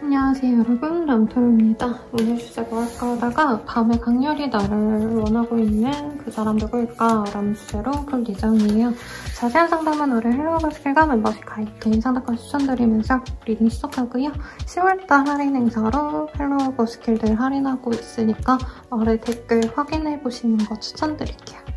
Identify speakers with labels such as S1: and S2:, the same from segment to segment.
S1: 안녕하세요 여러분, 람토입니다. 오늘 주제 뭐 할까 하다가 밤에 강렬히 나를 원하고 있는 그 사람 누구일까? 라는 주제로 볼 예정이에요. 자세한 상담은 우리 헬로우버스킬과 멤버십 가입 개인 상담권 추천드리면서 리딩 시작하고요. 10월달 할인 행사로 헬로우버스킬들 할인하고 있으니까 아래 댓글 확인해보시는 거 추천드릴게요.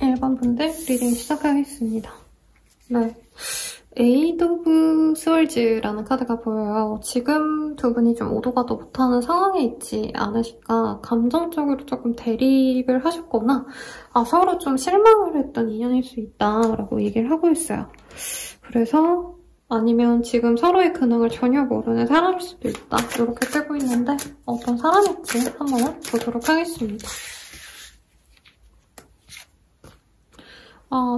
S1: 일반 분들 리딩 시작하겠습니다. 네, 에이드 오브 스월즈라는 카드가 보여요. 지금 두 분이 좀 오도가도 못하는 상황에 있지 않으실까. 감정적으로 조금 대립을 하셨거나 서로 좀 실망을 했던 인연일 수 있다라고 얘기를 하고 있어요. 그래서 아니면 지금 서로의 근황을 전혀 모르는 사람일 수도 있다. 이렇게 뜨고 있는데 어떤 사람일지 한번 보도록 하겠습니다.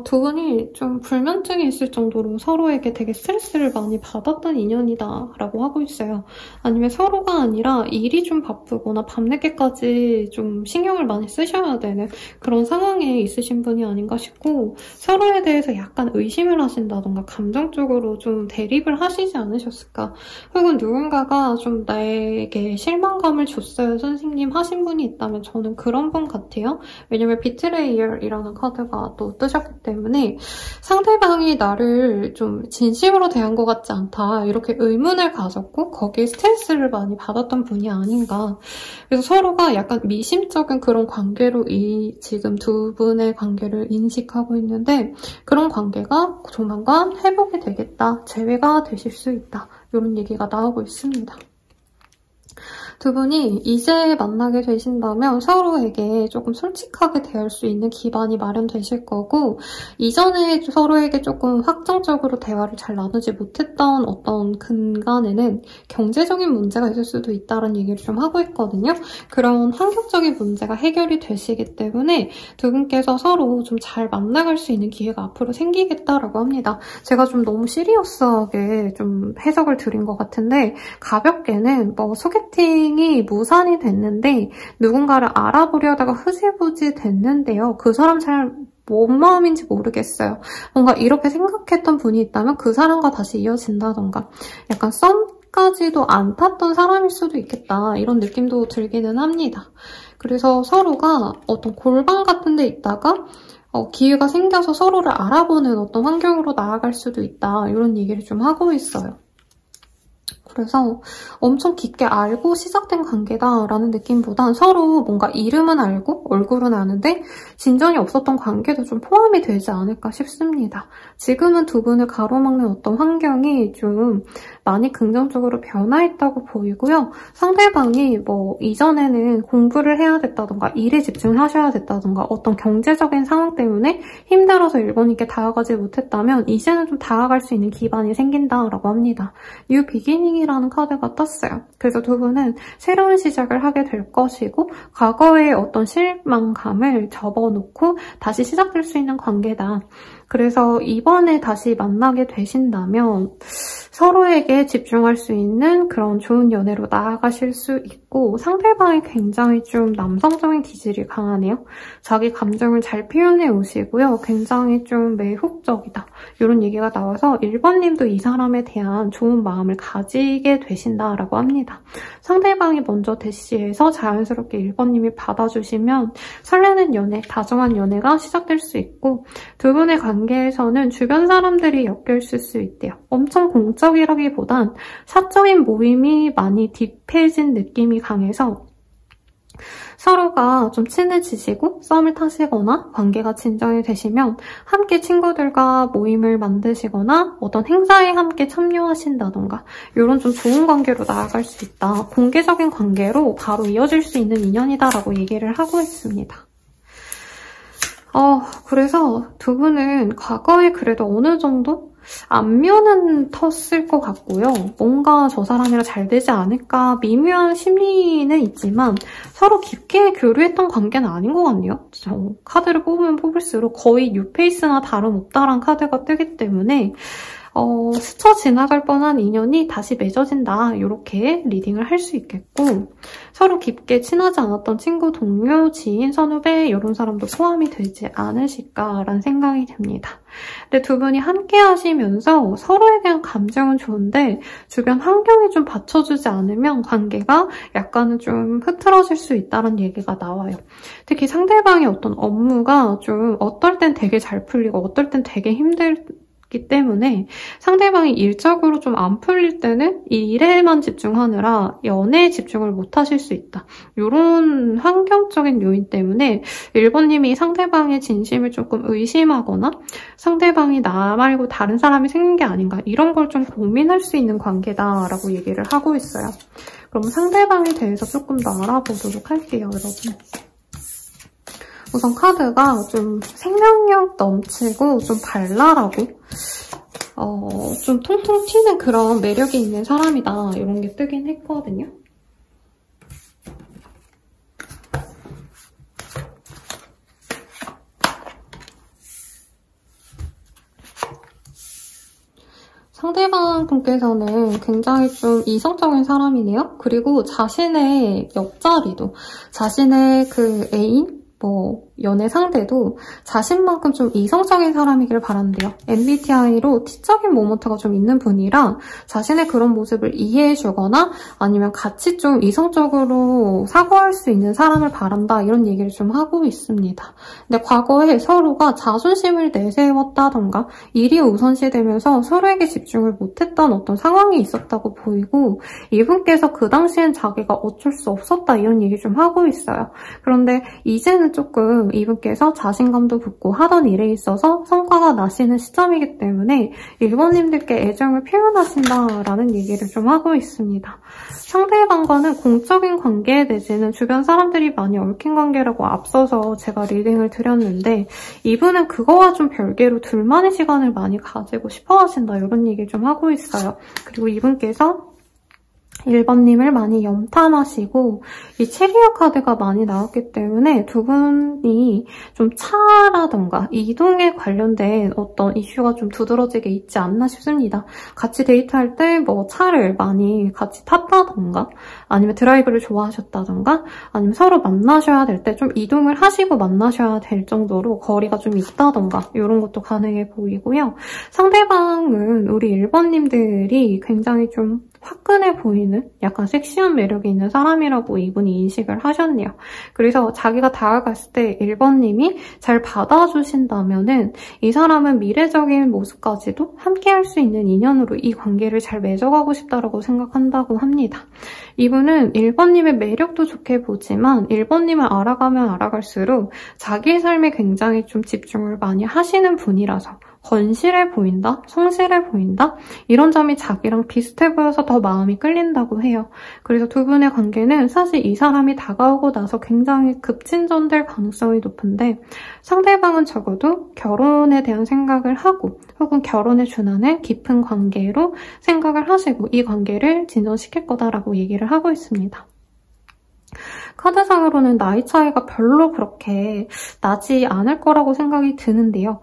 S1: 두 분이 좀 불면증이 있을 정도로 서로에게 되게 스트레스를 많이 받았던 인연이다라고 하고 있어요. 아니면 서로가 아니라 일이 좀 바쁘거나 밤늦게까지 좀 신경을 많이 쓰셔야 되는 그런 상황에 있으신 분이 아닌가 싶고, 서로에 대해서 약간 의심을 하신다던가 감정적으로 좀 대립을 하시지 않으셨을까? 혹은 누군가가 좀 나에게 실망감을 줬어요 선생님 하신 분이 있다면 저는 그런 분 같아요. 왜냐면 비트레이얼이라는 카드가 또 뜨셨기 때문에 상대방이 나를 좀 진심으로 대한 것 같지 않다 이렇게 의문을 가졌고 거기에 스트레스를 많이 받았던 분이 아닌가. 그래서 서로가 약간 미심쩍은 그런 관계로 지금 두 분의 관계를 인식하고 있는데, 그런 관계가 조만간 회복이 되겠다, 재회가 되실 수 있다, 이런 얘기가 나오고 있습니다. 두 분이 이제 만나게 되신다면 서로에게 조금 솔직하게 대할 수 있는 기반이 마련되실 거고, 이전에 서로에게 조금 확정적으로 대화를 잘 나누지 못했던 어떤 근간에는 경제적인 문제가 있을 수도 있다는 얘기를 좀 하고 있거든요. 그런 환경적인 문제가 해결이 되시기 때문에 두 분께서 서로 좀 잘 만나갈 수 있는 기회가 앞으로 생기겠다라고 합니다. 제가 좀 너무 시리어스하게 좀 해석을 드린 것 같은데, 가볍게는 뭐 소개팅이 무산이 됐는데 누군가를 알아보려다가 흐지부지 됐는데요. 그 사람 잘 뭔 마음인지 모르겠어요. 뭔가 이렇게 생각했던 분이 있다면 그 사람과 다시 이어진다던가, 약간 썸까지도 안 탔던 사람일 수도 있겠다, 이런 느낌도 들기는 합니다. 그래서 서로가 어떤 골방 같은 데 있다가 기회가 생겨서 서로를 알아보는 어떤 환경으로 나아갈 수도 있다, 이런 얘기를 좀 하고 있어요. 그래서 엄청 깊게 알고 시작된 관계다라는 느낌보단 서로 뭔가 이름은 알고 얼굴은 아는데 진전이 없었던 관계도 좀 포함이 되지 않을까 싶습니다. 지금은 두 분을 가로막는 어떤 환경이 좀 많이 긍정적으로 변화했다고 보이고요. 상대방이 뭐 이전에는 공부를 해야 됐다던가 일에 집중을 하셔야 됐다던가 어떤 경제적인 상황 때문에 힘들어서 일본인께 다가가지 못했다면 이제는 좀 다가갈 수 있는 기반이 생긴다라고 합니다. 뉴 비기닝이라는 카드가 떴어요. 그래서 두 분은 새로운 시작을 하게 될 것이고, 과거의 어떤 실망감을 접어놓고 다시 시작될 수 있는 관계다. 그래서 이번에 다시 만나게 되신다면 서로에게 집중할 수 있는 그런 좋은 연애로 나아가실 수 있고, 상대방이 굉장히 좀 남성적인 기질이 강하네요. 자기 감정을 잘 표현해 오시고요. 굉장히 좀 매혹적이다, 이런 얘기가 나와서 1번님도 이 사람에 대한 좋은 마음을 가지게 되신다라고 합니다. 상대방이 먼저 대시해서 자연스럽게 1번님이 받아주시면 설레는 연애, 다정한 연애가 시작될 수 있고, 두 분의 관계에서는 주변 사람들이 엮여있을 수 있대요. 엄청 공적이라기보단 사적인 모임이 많이 딥해진 느낌이 강해서 서로가 좀 친해지시고 썸을 타시거나 관계가 진전이 되시면 함께 친구들과 모임을 만드시거나 어떤 행사에 함께 참여하신다던가 이런 좀 좋은 관계로 나아갈 수 있다. 공개적인 관계로 바로 이어질 수 있는 인연이다라고 얘기를 하고 있습니다. 그래서 두 분은 과거에 그래도 어느 정도 안면은 텄을 것 같고요. 뭔가 저 사람이랑 잘 되지 않을까 미묘한 심리는 있지만 서로 깊게 교류했던 관계는 아닌 것 같네요. 저 카드를 뽑으면 뽑을수록 거의 뉴페이스나 다름없다란 카드가 뜨기 때문에 스쳐 지나갈 뻔한 인연이 다시 맺어진다, 이렇게 리딩을 할 수 있겠고, 서로 깊게 친하지 않았던 친구, 동료, 지인, 선후배 이런 사람도 포함이 되지 않으실까라는 생각이 듭니다. 근데 두 분이 함께 하시면서 서로에 대한 감정은 좋은데 주변 환경이 좀 받쳐주지 않으면 관계가 약간은 좀 흐트러질 수 있다는 얘기가 나와요. 특히 상대방의 어떤 업무가 좀 어떨 땐 되게 잘 풀리고 어떨 땐 되게 힘들기 때문에 상대방이 일적으로 좀 안 풀릴 때는 이 일에만 집중하느라 연애에 집중을 못 하실 수 있다. 이런 환경적인 요인 때문에 1번님이 상대방의 진심을 조금 의심하거나 상대방이 나 말고 다른 사람이 생긴 게 아닌가, 이런 걸 좀 고민할 수 있는 관계다라고 얘기를 하고 있어요. 그럼 상대방에 대해서 조금 더 알아보도록 할게요, 여러분. 우선 카드가 좀 생명력 넘치고 좀 발랄하고 좀 통통 튀는 그런 매력이 있는 사람이다, 이런 게 뜨긴 했거든요. 상대방 분께서는 굉장히 좀 이성적인 사람이네요. 그리고 자신의 옆자리도, 자신의 그 애인, 연애 상대도 자신만큼 좀 이성적인 사람이길 바란대요. MBTI로 T적인 모먼트가 좀 있는 분이라 자신의 그런 모습을 이해해주거나 아니면 같이 좀 이성적으로 사고할 수 있는 사람을 바란다, 이런 얘기를 좀 하고 있습니다. 근데 과거에 서로가 자존심을 내세웠다던가 일이 우선시되면서 서로에게 집중을 못했던 어떤 상황이 있었다고 보이고, 이분께서 그 당시엔 자기가 어쩔 수 없었다, 이런 얘기 좀 하고 있어요. 그런데 이제는 조금 이분께서 자신감도 붙고 하던 일에 있어서 성과가 나시는 시점이기 때문에 일본님들께 애정을 표현하신다라는 얘기를 좀 하고 있습니다. 상대방과는 공적인 관계 내지는 주변 사람들이 많이 얽힌 관계라고 앞서서 제가 리딩을 드렸는데, 이분은 그거와 좀 별개로 둘만의 시간을 많이 가지고 싶어 하신다, 이런 얘기를 좀 하고 있어요. 그리고 이분께서 1번님을 많이 염탐하시고, 이 체리어 카드가 많이 나왔기 때문에 두 분이 좀 차라던가 이동에 관련된 어떤 이슈가 좀 두드러지게 있지 않나 싶습니다. 같이 데이트할 때 차를 많이 같이 탔다던가, 아니면 드라이브를 좋아하셨다던가, 아니면 서로 만나셔야 될 때 좀 이동을 하시고 만나셔야 될 정도로 거리가 좀 있다던가, 이런 것도 가능해 보이고요. 상대방은 우리 1번님들이 굉장히 좀 화끈해 보이는 약간 섹시한 매력이 있는 사람이라고 이분이 인식을 하셨네요. 그래서 자기가 다가갔을 때 1번님이 잘 받아주신다면은 이 사람은 미래적인 모습까지도 함께 할 수 있는 인연으로 이 관계를 잘 맺어가고 싶다라고 생각한다고 합니다. 이분은 1번님의 매력도 좋게 보지만 1번님을 알아가면 알아갈수록 자기의 삶에 굉장히 좀 집중을 많이 하시는 분이라서 건실해 보인다? 성실해 보인다? 이런 점이 자기랑 비슷해 보여서 더 마음이 끌린다고 해요. 그래서 두 분의 관계는 사실 이 사람이 다가오고 나서 굉장히 급진전될 가능성이 높은데, 상대방은 적어도 결혼에 대한 생각을 하고 혹은 결혼에 준하는 깊은 관계로 생각을 하시고 이 관계를 진전시킬 거다라고 얘기를 하고 있습니다. 카드상으로는 나이 차이가 별로 그렇게 나지 않을 거라고 생각이 드는데요.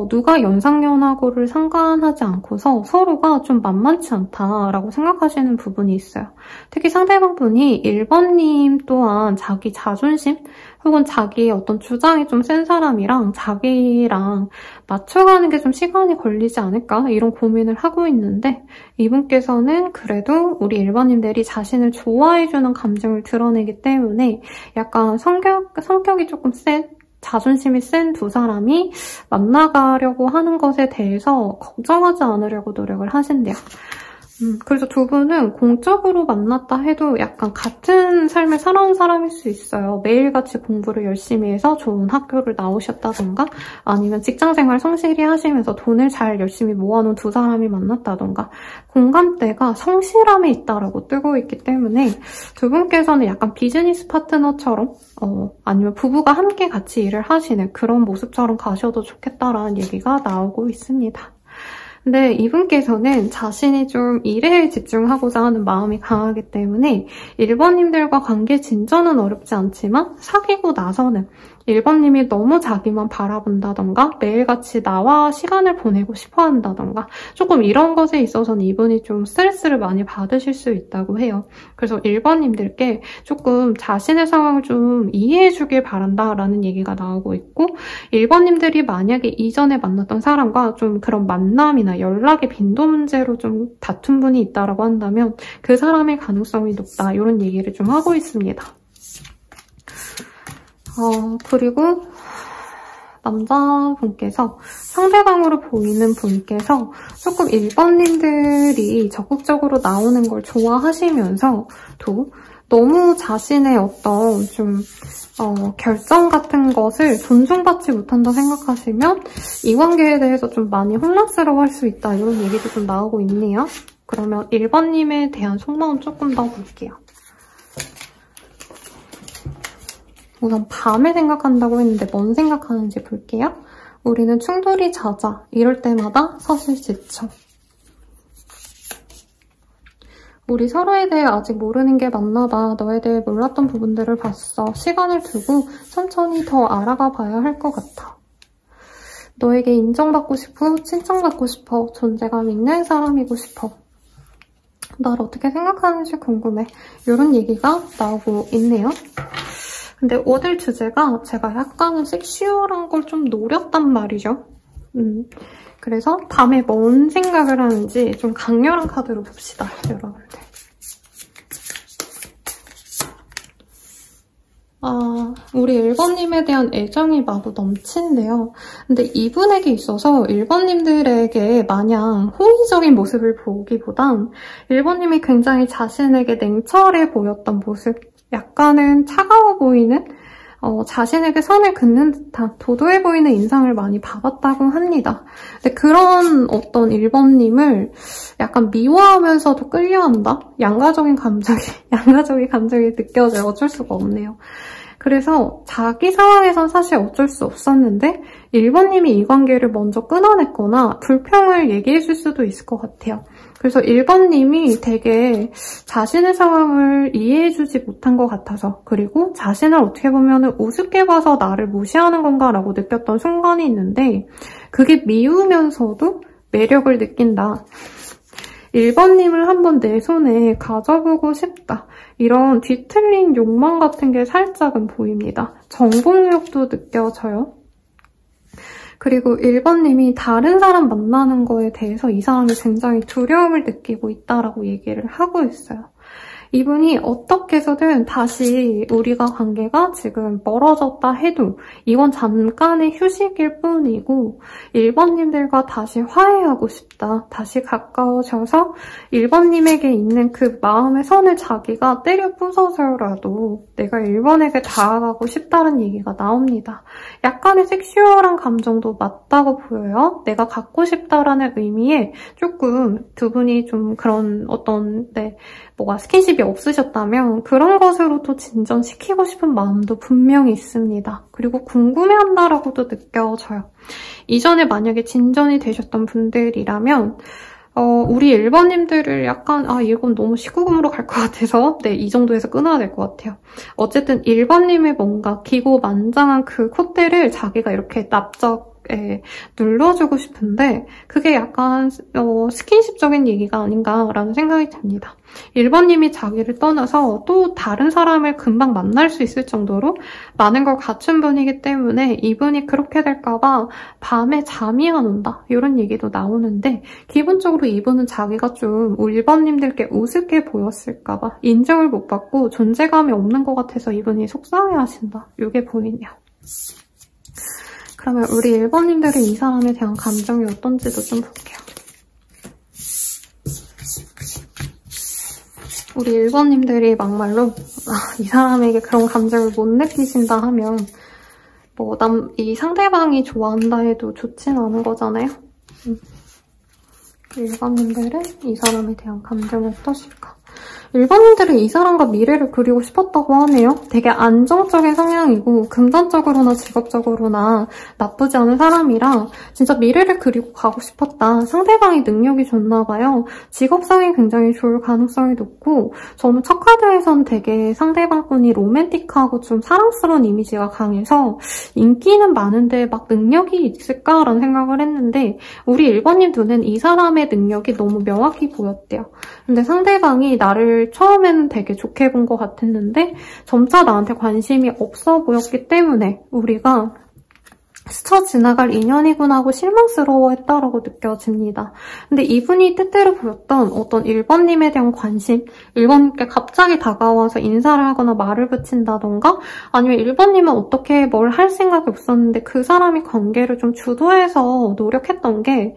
S1: 누가 연상연하고를 상관하지 않고서 서로가 좀 만만치 않다라고 생각하시는 부분이 있어요. 특히 상대방분이 1번님 또한 자기 자존심 혹은 자기의 어떤 주장이 좀 센 사람이랑 자기랑 맞춰가는 게 좀 시간이 걸리지 않을까, 이런 고민을 하고 있는데, 이분께서는 그래도 우리 1번님들이 자신을 좋아해주는 감정을 드러내기 때문에 약간 성격이 조금 센, 자존심이 센 두 사람이 만나가려고 하는 것에 대해서 걱정하지 않으려고 노력을 하신대요. 그래서 두 분은 공적으로 만났다 해도 약간 같은 삶을 살아온 사람일 수 있어요. 매일같이 공부를 열심히 해서 좋은 학교를 나오셨다던가, 아니면 직장생활 성실히 하시면서 돈을 잘 열심히 모아놓은 두 사람이 만났다던가, 공감대가 성실함에 있다라고 뜨고 있기 때문에 두 분께서는 약간 비즈니스 파트너처럼 아니면 부부가 함께 같이 일을 하시는 그런 모습처럼 가셔도 좋겠다라는 얘기가 나오고 있습니다. 근데 이분께서는 자신이 좀 일에 집중하고자 하는 마음이 강하기 때문에 1번님들과 관계 진전은 어렵지 않지만 사귀고 나서는 1번님이 너무 자기만 바라본다던가 매일같이 나와 시간을 보내고 싶어 한다던가 조금 이런 것에 있어서는 이분이 좀 스트레스를 많이 받으실 수 있다고 해요. 그래서 1번님들께 조금 자신의 상황을 좀 이해해주길 바란다라는 얘기가 나오고 있고, 1번님들이 만약에 이전에 만났던 사람과 좀 그런 만남이나 연락의 빈도 문제로 좀 다툰 분이 있다라고 한다면 그 사람의 가능성이 높다, 이런 얘기를 좀 하고 있습니다. 그리고 남자분께서, 상대방으로 보이는 분께서 조금 1번님들이 적극적으로 나오는 걸 좋아하시면서도 너무 자신의 어떤 좀 결정 같은 것을 존중받지 못한다 생각하시면 이 관계에 대해서 좀 많이 혼란스러워할 수 있다, 이런 얘기도 좀 나오고 있네요. 그러면 1번님에 대한 속마음 조금 더 볼게요. 우선 밤에 생각한다고 했는데 뭔 생각하는지 볼게요. 우리는 충돌이 잦아. 이럴 때마다 사실 지쳐. 우리 서로에 대해 아직 모르는 게 많나 봐. 너에 대해 몰랐던 부분들을 봤어. 시간을 두고 천천히 더 알아가 봐야 할 것 같아. 너에게 인정받고 싶고 칭찬받고 싶어. 존재감 있는 사람이고 싶어. 날 어떻게 생각하는지 궁금해. 이런 얘기가 나오고 있네요. 근데 오늘 주제가 제가 약간은 섹슈얼한 걸 좀 노렸단 말이죠. 그래서 밤에 뭔 생각을 하는지 좀 강렬한 카드로 봅시다, 여러분들. 우리 1번님에 대한 애정이 마구 넘치는데요. 근데 이분에게 있어서 1번님들에게 마냥 호의적인 모습을 보기보단 1번님이 굉장히 자신에게 냉철해 보였던 모습, 약간은 차가워 보이는, 자신에게 선을 긋는 듯한 도도해 보이는 인상을 많이 받았다고 합니다. 근데 그런 어떤 1번님을 약간 미워하면서도 끌려한다? 양가적인 감정이 느껴져요. 어쩔 수가 없네요. 그래서 자기 상황에선 사실 어쩔 수 없었는데 1번님이 이 관계를 먼저 끊어냈거나 불평을 얘기해줄 수도 있을 것 같아요. 그래서 1번님이 되게 자신의 상황을 이해해주지 못한 것 같아서, 그리고 자신을 어떻게 보면 우습게 봐서 나를 무시하는 건가라고 느꼈던 순간이 있는데 그게 미우면서도 매력을 느낀다. 1번님을 한번 내 손에 가져보고 싶다. 이런 뒤틀린 욕망 같은 게 살짝은 보입니다. 정복력도 느껴져요. 그리고 1번님이 다른 사람 만나는 거에 대해서 이 사람이 굉장히 두려움을 느끼고 있다라고 얘기를 하고 있어요. 이분이 어떻게 해서든 다시 우리가 관계가 지금 멀어졌다 해도 이건 잠깐의 휴식일 뿐이고 1번님들과 다시 화해하고 싶다. 다시 가까워져서 1번님에게 있는 그 마음의 선을 자기가 때려 부숴서라도 내가 1번에게 다가가고 싶다는 얘기가 나옵니다. 약간의 섹슈얼한 감정도 맞다고 보여요. 내가 갖고 싶다라는 의미에 조금 두 분이 좀 그런 어떤 뭐가 스킨십이 없으셨다면 그런 것으로도 진전시키고 싶은 마음도 분명히 있습니다. 그리고 궁금해한다라고도 느껴져요. 이전에 만약에 진전이 되셨던 분들이라면 우리 1번님들을 약간 이건 너무 19금으로 갈 것 같아서 이 정도에서 끊어야 될 것 같아요. 어쨌든 1번님의 뭔가 기고만장한 그 콧대를 자기가 이렇게 납작에 눌러주고 싶은데 그게 약간 스킨십적인 얘기가 아닌가라는 생각이 듭니다. 1번님이 자기를 떠나서 또 다른 사람을 금방 만날 수 있을 정도로 많은 걸 갖춘 분이기 때문에 이분이 그렇게 될까봐 밤에 잠이 안 온다 이런 얘기도 나오는데 기본적으로 이분은 자기가 좀 1번님들께 우습게 보였을까봐 인정을 못 받고 존재감이 없는 것 같아서 이분이 속상해하신다 이게 보이네요. 그러면 우리 1번님들은 이 사람에 대한 감정이 어떤지도 좀 볼게요. 우리 1번님들이 막말로 이 사람에게 그런 감정을 못 느끼신다 하면 이 상대방이 좋아한다 해도 좋진 않은 거잖아요. 1번님들은 이 사람에 대한 감정이 어떠실까? 1번님들은 이 사람과 미래를 그리고 싶었다고 하네요. 되게 안정적인 성향이고 금전적으로나 직업적으로나 나쁘지 않은 사람이라 진짜 미래를 그리고 가고 싶었다. 상대방이 능력이 좋나 봐요. 직업상이 굉장히 좋을 가능성이 높고 저는 첫 카드에선 되게 상대방분이 로맨틱하고 좀 사랑스러운 이미지가 강해서 인기는 많은데 막 능력이 있을까라는 생각을 했는데 우리 1번님 눈엔 이 사람의 능력이 너무 명확히 보였대요. 근데 상대방이 나를 처음에는 되게 좋게 본 것 같았는데 점차 나한테 관심이 없어 보였기 때문에 우리가 스쳐 지나갈 인연이구나 하고 실망스러워했다라고 느껴집니다. 근데 이분이 뜻대로 보였던 어떤 1번님에 대한 관심, 1번님께 갑자기 다가와서 인사를 하거나 말을 붙인다던가 아니면 1번님은 어떻게 뭘 할 생각이 없었는데 그 사람이 관계를 좀 주도해서 노력했던 게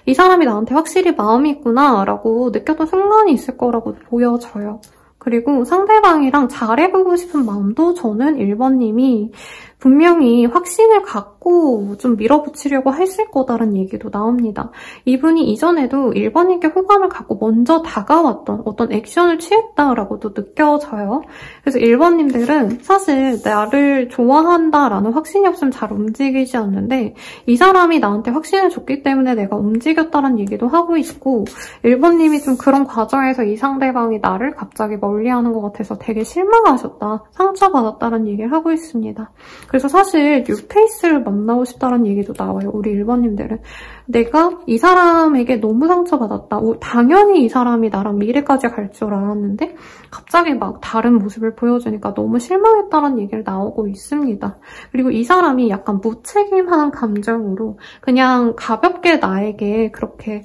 S1: 이 사람이 나한테 확실히 마음이 있구나 라고 느꼈던 순간이 있을 거라고 보여져요. 그리고 상대방이랑 잘해보고 싶은 마음도 저는 1번님이 분명히 확신을 갖고 좀 밀어붙이려고 했을 거다라는 얘기도 나옵니다. 이분이 이전에도 1번님께 호감을 갖고 먼저 다가왔던 어떤 액션을 취했다라고도 느껴져요. 그래서 1번님들은 사실 나를 좋아한다라는 확신이 없으면 잘 움직이지 않는데 이 사람이 나한테 확신을 줬기 때문에 내가 움직였다는 얘기도 하고 있고 1번님이 좀 그런 과정에서 이 상대방이 나를 갑자기 멀리하는 것 같아서 되게 실망하셨다, 상처받았다는 얘기를 하고 있습니다. 그래서 사실 뉴페이스를 만나고 싶다는 얘기도 나와요. 우리 1번님들은. 내가 이 사람에게 너무 상처받았다. 당연히 이 사람이 나랑 미래까지 갈 줄 알았는데 갑자기 막 다른 모습을 보여주니까 너무 실망했다는 얘기를 나오고 있습니다. 그리고 이 사람이 약간 무책임한 감정으로 그냥 가볍게 나에게 그렇게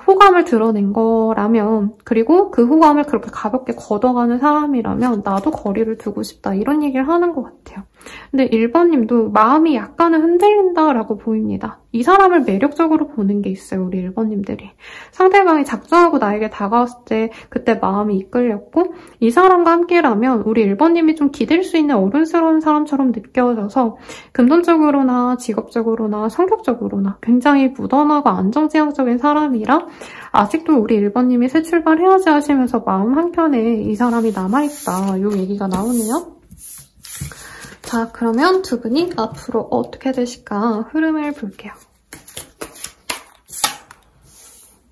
S1: 호감을 드러낸 거라면, 그리고 그 호감을 그렇게 가볍게 걷어가는 사람이라면 나도 거리를 두고 싶다, 이런 얘기를 하는 것 같아요. 근데 1번님도 마음이 약간은 흔들린다라고 보입니다. 이 사람을 매력적으로 보는 게 있어요, 우리 1번님들이. 상대방이 작정하고 나에게 다가왔을 때 그때 마음이 이끌렸고, 이 사람과 함께라면 우리 1번님이 좀 기댈 수 있는 어른스러운 사람처럼 느껴져서 금전적으로나 직업적으로나 성격적으로나 굉장히 무던하고 안정지향적인 사람이라 아직도 우리 1번님이 새 출발해야지 하시면서 마음 한켠에 이 사람이 남아있다, 이 얘기가 나오네요. 자, 그러면 두 분이 앞으로 어떻게 되실까 흐름을 볼게요.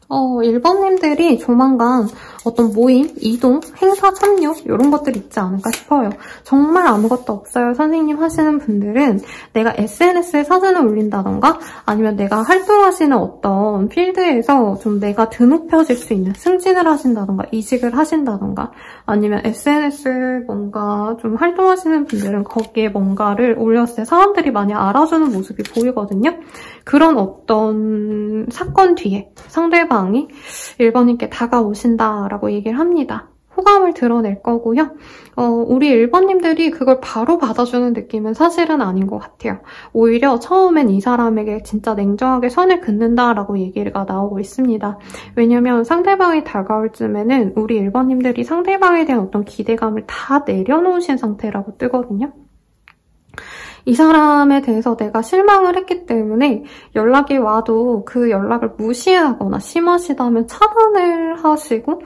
S1: 1번님들이 조만간 어떤 모임, 이동, 행사 참여 이런 것들이 있지 않을까 싶어요. 정말 아무것도 없어요, 선생님 하시는 분들은 내가 SNS에 사진을 올린다던가 아니면 내가 활동하시는 어떤 필드에서 좀 내가 드높여질 수 있는 승진을 하신다던가 이직을 하신다던가 아니면 SNS에 뭔가 좀 활동하시는 분들은 거기에 뭔가를 올렸을 때 사람들이 많이 알아주는 모습이 보이거든요. 그런 어떤 사건 뒤에 상대방이 1번님께 다가오신다라고 얘기를 합니다. 호감을 드러낼 거고요. 우리 1번님들이 그걸 바로 받아주는 느낌은 사실은 아닌 것 같아요. 오히려 처음엔 이 사람에게 진짜 냉정하게 선을 긋는다라고 얘기가 나오고 있습니다. 왜냐면 상대방이 다가올 쯤에는 우리 1번님들이 상대방에 대한 어떤 기대감을 다 내려놓으신 상태라고 뜨거든요. 이 사람에 대해서 내가 실망을 했기 때문에 연락이 와도 그 연락을 무시하거나 심하시다면 차단을 하시고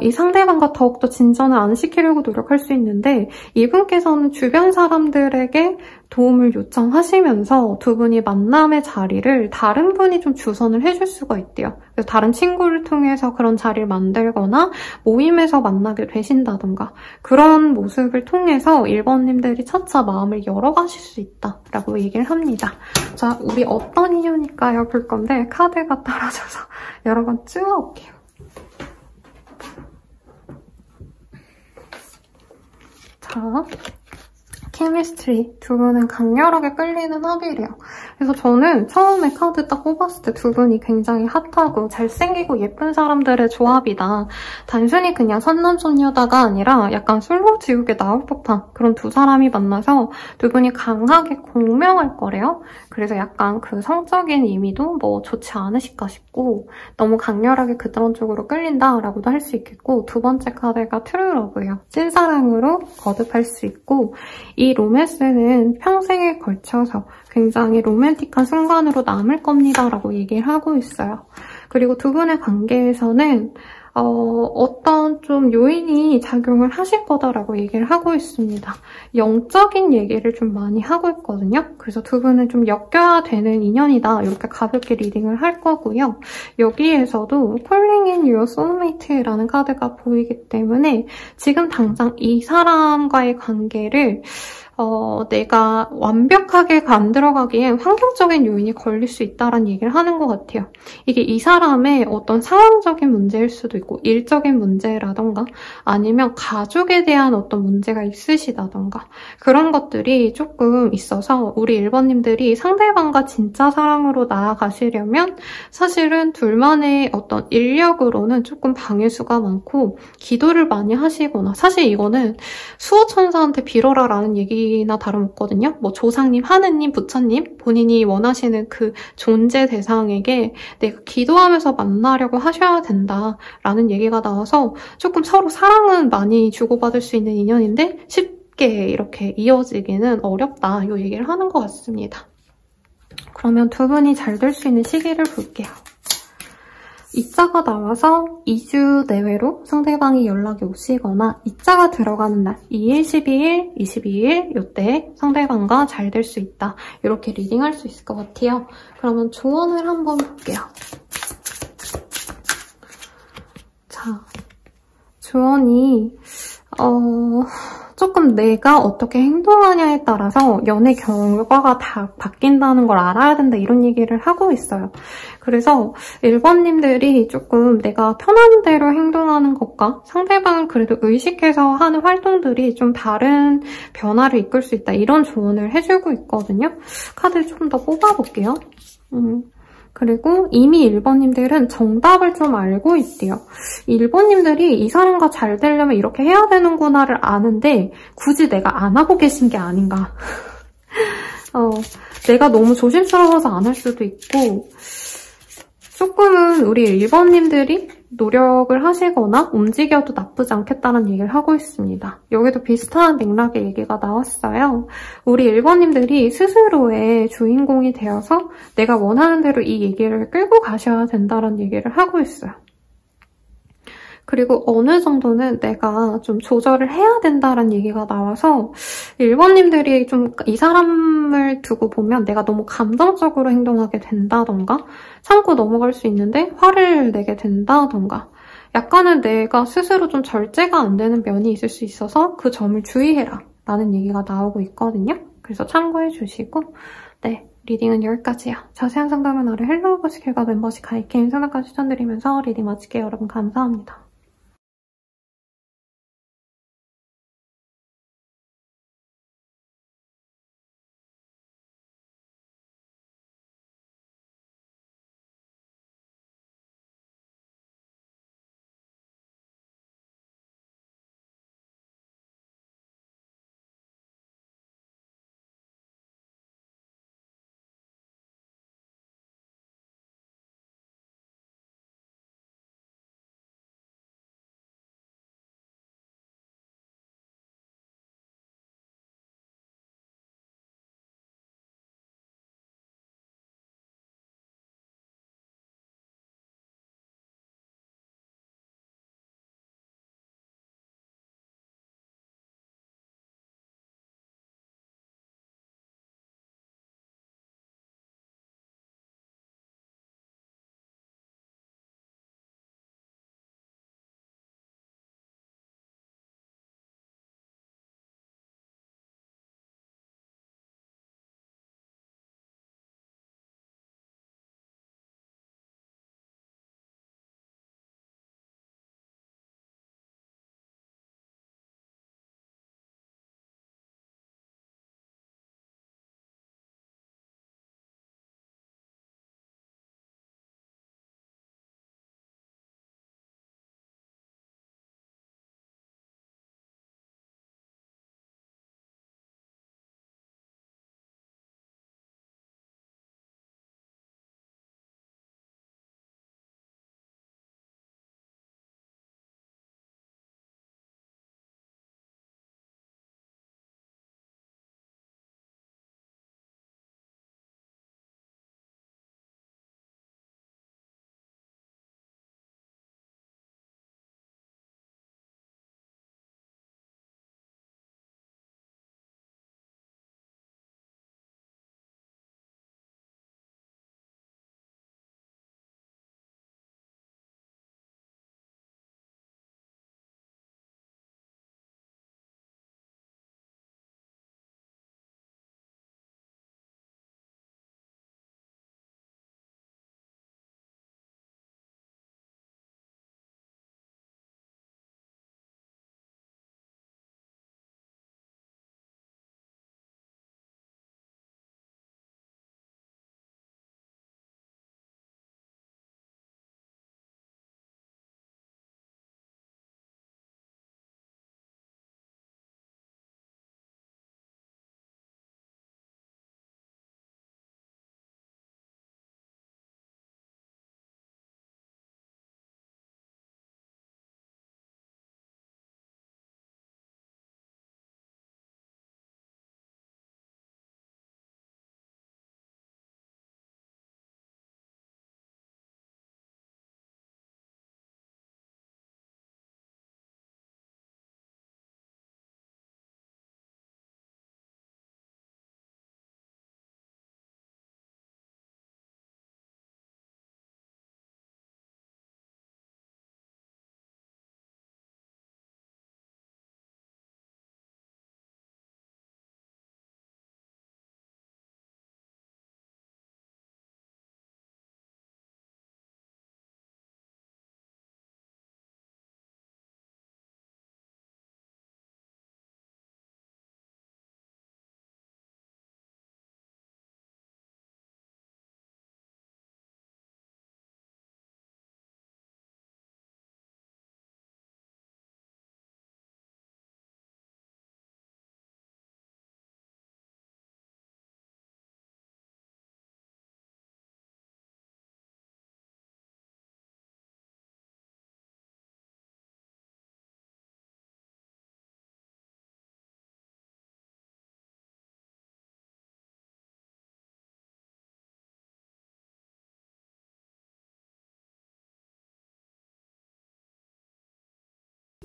S1: 이 상대방과 더욱더 진전을 안 시키려고 노력할 수 있는데 이분께서는 주변 사람들에게 도움을 요청하시면서 두 분이 만남의 자리를 다른 분이 좀 주선을 해줄 수가 있대요. 그래서 다른 친구를 통해서 그런 자리를 만들거나 모임에서 만나게 되신다던가 그런 모습을 통해서 1번님들이 차차 마음을 열어가실 수 있다라고 얘기를 합니다. 자, 우리 어떤 인연일까요? 볼 건데 카드가 떨어져서 여러 번 쭉 자, 케미스트리 두 분은 강렬하게 끌리는 합이래요. 그래서 저는 처음에 카드 딱 뽑았을 때 두 분이 굉장히 핫하고 잘생기고 예쁜 사람들의 조합이다. 단순히 그냥 선남선녀다가 아니라 약간 솔로 지옥에 나올 법한 그런 두 사람이 만나서 두 분이 강하게 공명할 거래요. 그래서 약간 그 성적인 의미도 뭐 좋지 않으실까 싶고 너무 강렬하게 그런 쪽으로 끌린다라고도 할 수 있겠고 두 번째 카드가 트루러브예요. 찐사랑으로 거듭할 수 있고 이 로맨스는 평생에 걸쳐서 굉장히 로맨틱한 순간으로 남을 겁니다라고 얘기를 하고 있어요. 그리고 두 분의 관계에서는 어떤 좀 요인이 작용을 하실 거다라고 얘기를 하고 있습니다. 영적인 얘기를 좀 많이 하고 있거든요. 그래서 두 분은 좀 엮여야 되는 인연이다. 이렇게 가볍게 리딩을 할 거고요. 여기에서도 Calling in Your Soulmate라는 카드가 보이기 때문에 지금 당장 이 사람과의 관계를 내가 완벽하게 만들어가기엔 환경적인 요인이 걸릴 수 있다는 얘기를 하는 것 같아요. 이게 이 사람의 어떤 상황적인 문제일 수도 있고 일적인 문제라던가 아니면 가족에 대한 어떤 문제가 있으시다던가 그런 것들이 조금 있어서 우리 1번님들이 상대방과 진짜 사랑으로 나아가시려면 사실은 둘만의 어떤 인력으로는 조금 방해수가 많고 기도를 많이 하시거나 사실 이거는 수호천사한테 빌어라라는 얘기 나 다름없거든요. 뭐 조상님, 하느님, 부처님 본인이 원하시는 그 존재 대상에게 내가 기도하면서 만나려고 하셔야 된다라는 얘기가 나와서 조금 서로 사랑은 많이 주고받을 수 있는 인연인데 쉽게 이렇게 이어지기는 어렵다 이 얘기를 하는 것 같습니다. 그러면 두 분이 잘 될 수 있는 시기를 볼게요. 이자가 나와서 2주 내외로 상대방이 연락이 오시거나 이자가 들어가는 날 2일, 12일, 22일 이때 상대방과 잘 될 수 있다. 이렇게 리딩할 수 있을 것 같아요. 그러면 조언을 한번 볼게요. 자, 조언이 조금 내가 어떻게 행동하냐에 따라서 연애 결과가 다 바뀐다는 걸 알아야 된다 이런 얘기를 하고 있어요. 그래서 1번님들이 조금 내가 편한 대로 행동하는 것과 상대방을 그래도 의식해서 하는 활동들이 좀 다른 변화를 이끌 수 있다 이런 조언을 해주고 있거든요. 카드를 좀 더 뽑아볼게요. 그리고 이미 1번님들은 정답을 좀 알고 있대요. 1번님들이 이 사람과 잘 되려면 이렇게 해야 되는구나를 아는데 굳이 내가 안 하고 계신 게 아닌가. 내가 너무 조심스러워서 안 할 수도 있고 조금은 우리 1번님들이 노력을 하시거나 움직여도 나쁘지 않겠다는 얘기를 하고 있습니다. 여기도 비슷한 맥락의 얘기가 나왔어요. 우리 1번님들이 스스로의 주인공이 되어서 내가 원하는 대로 이 얘기를 끌고 가셔야 된다는 얘기를 하고 있어요. 그리고 어느 정도는 내가 좀 조절을 해야 된다는 얘기가 나와서 1번님들이 좀 이 사람을 두고 보면 내가 너무 감정적으로 행동하게 된다던가 참고 넘어갈 수 있는데 화를 내게 된다던가 약간은 내가 스스로 좀 절제가 안 되는 면이 있을 수 있어서 그 점을 주의해라 라는 얘기가 나오고 있거든요. 그래서 참고해 주시고 네, 리딩은 여기까지요. 자세한 상담은 아래 헬로우 버시킬과 멤버십 가입 상담까지 추천드리면서 리딩 마칠게요. 여러분 감사합니다.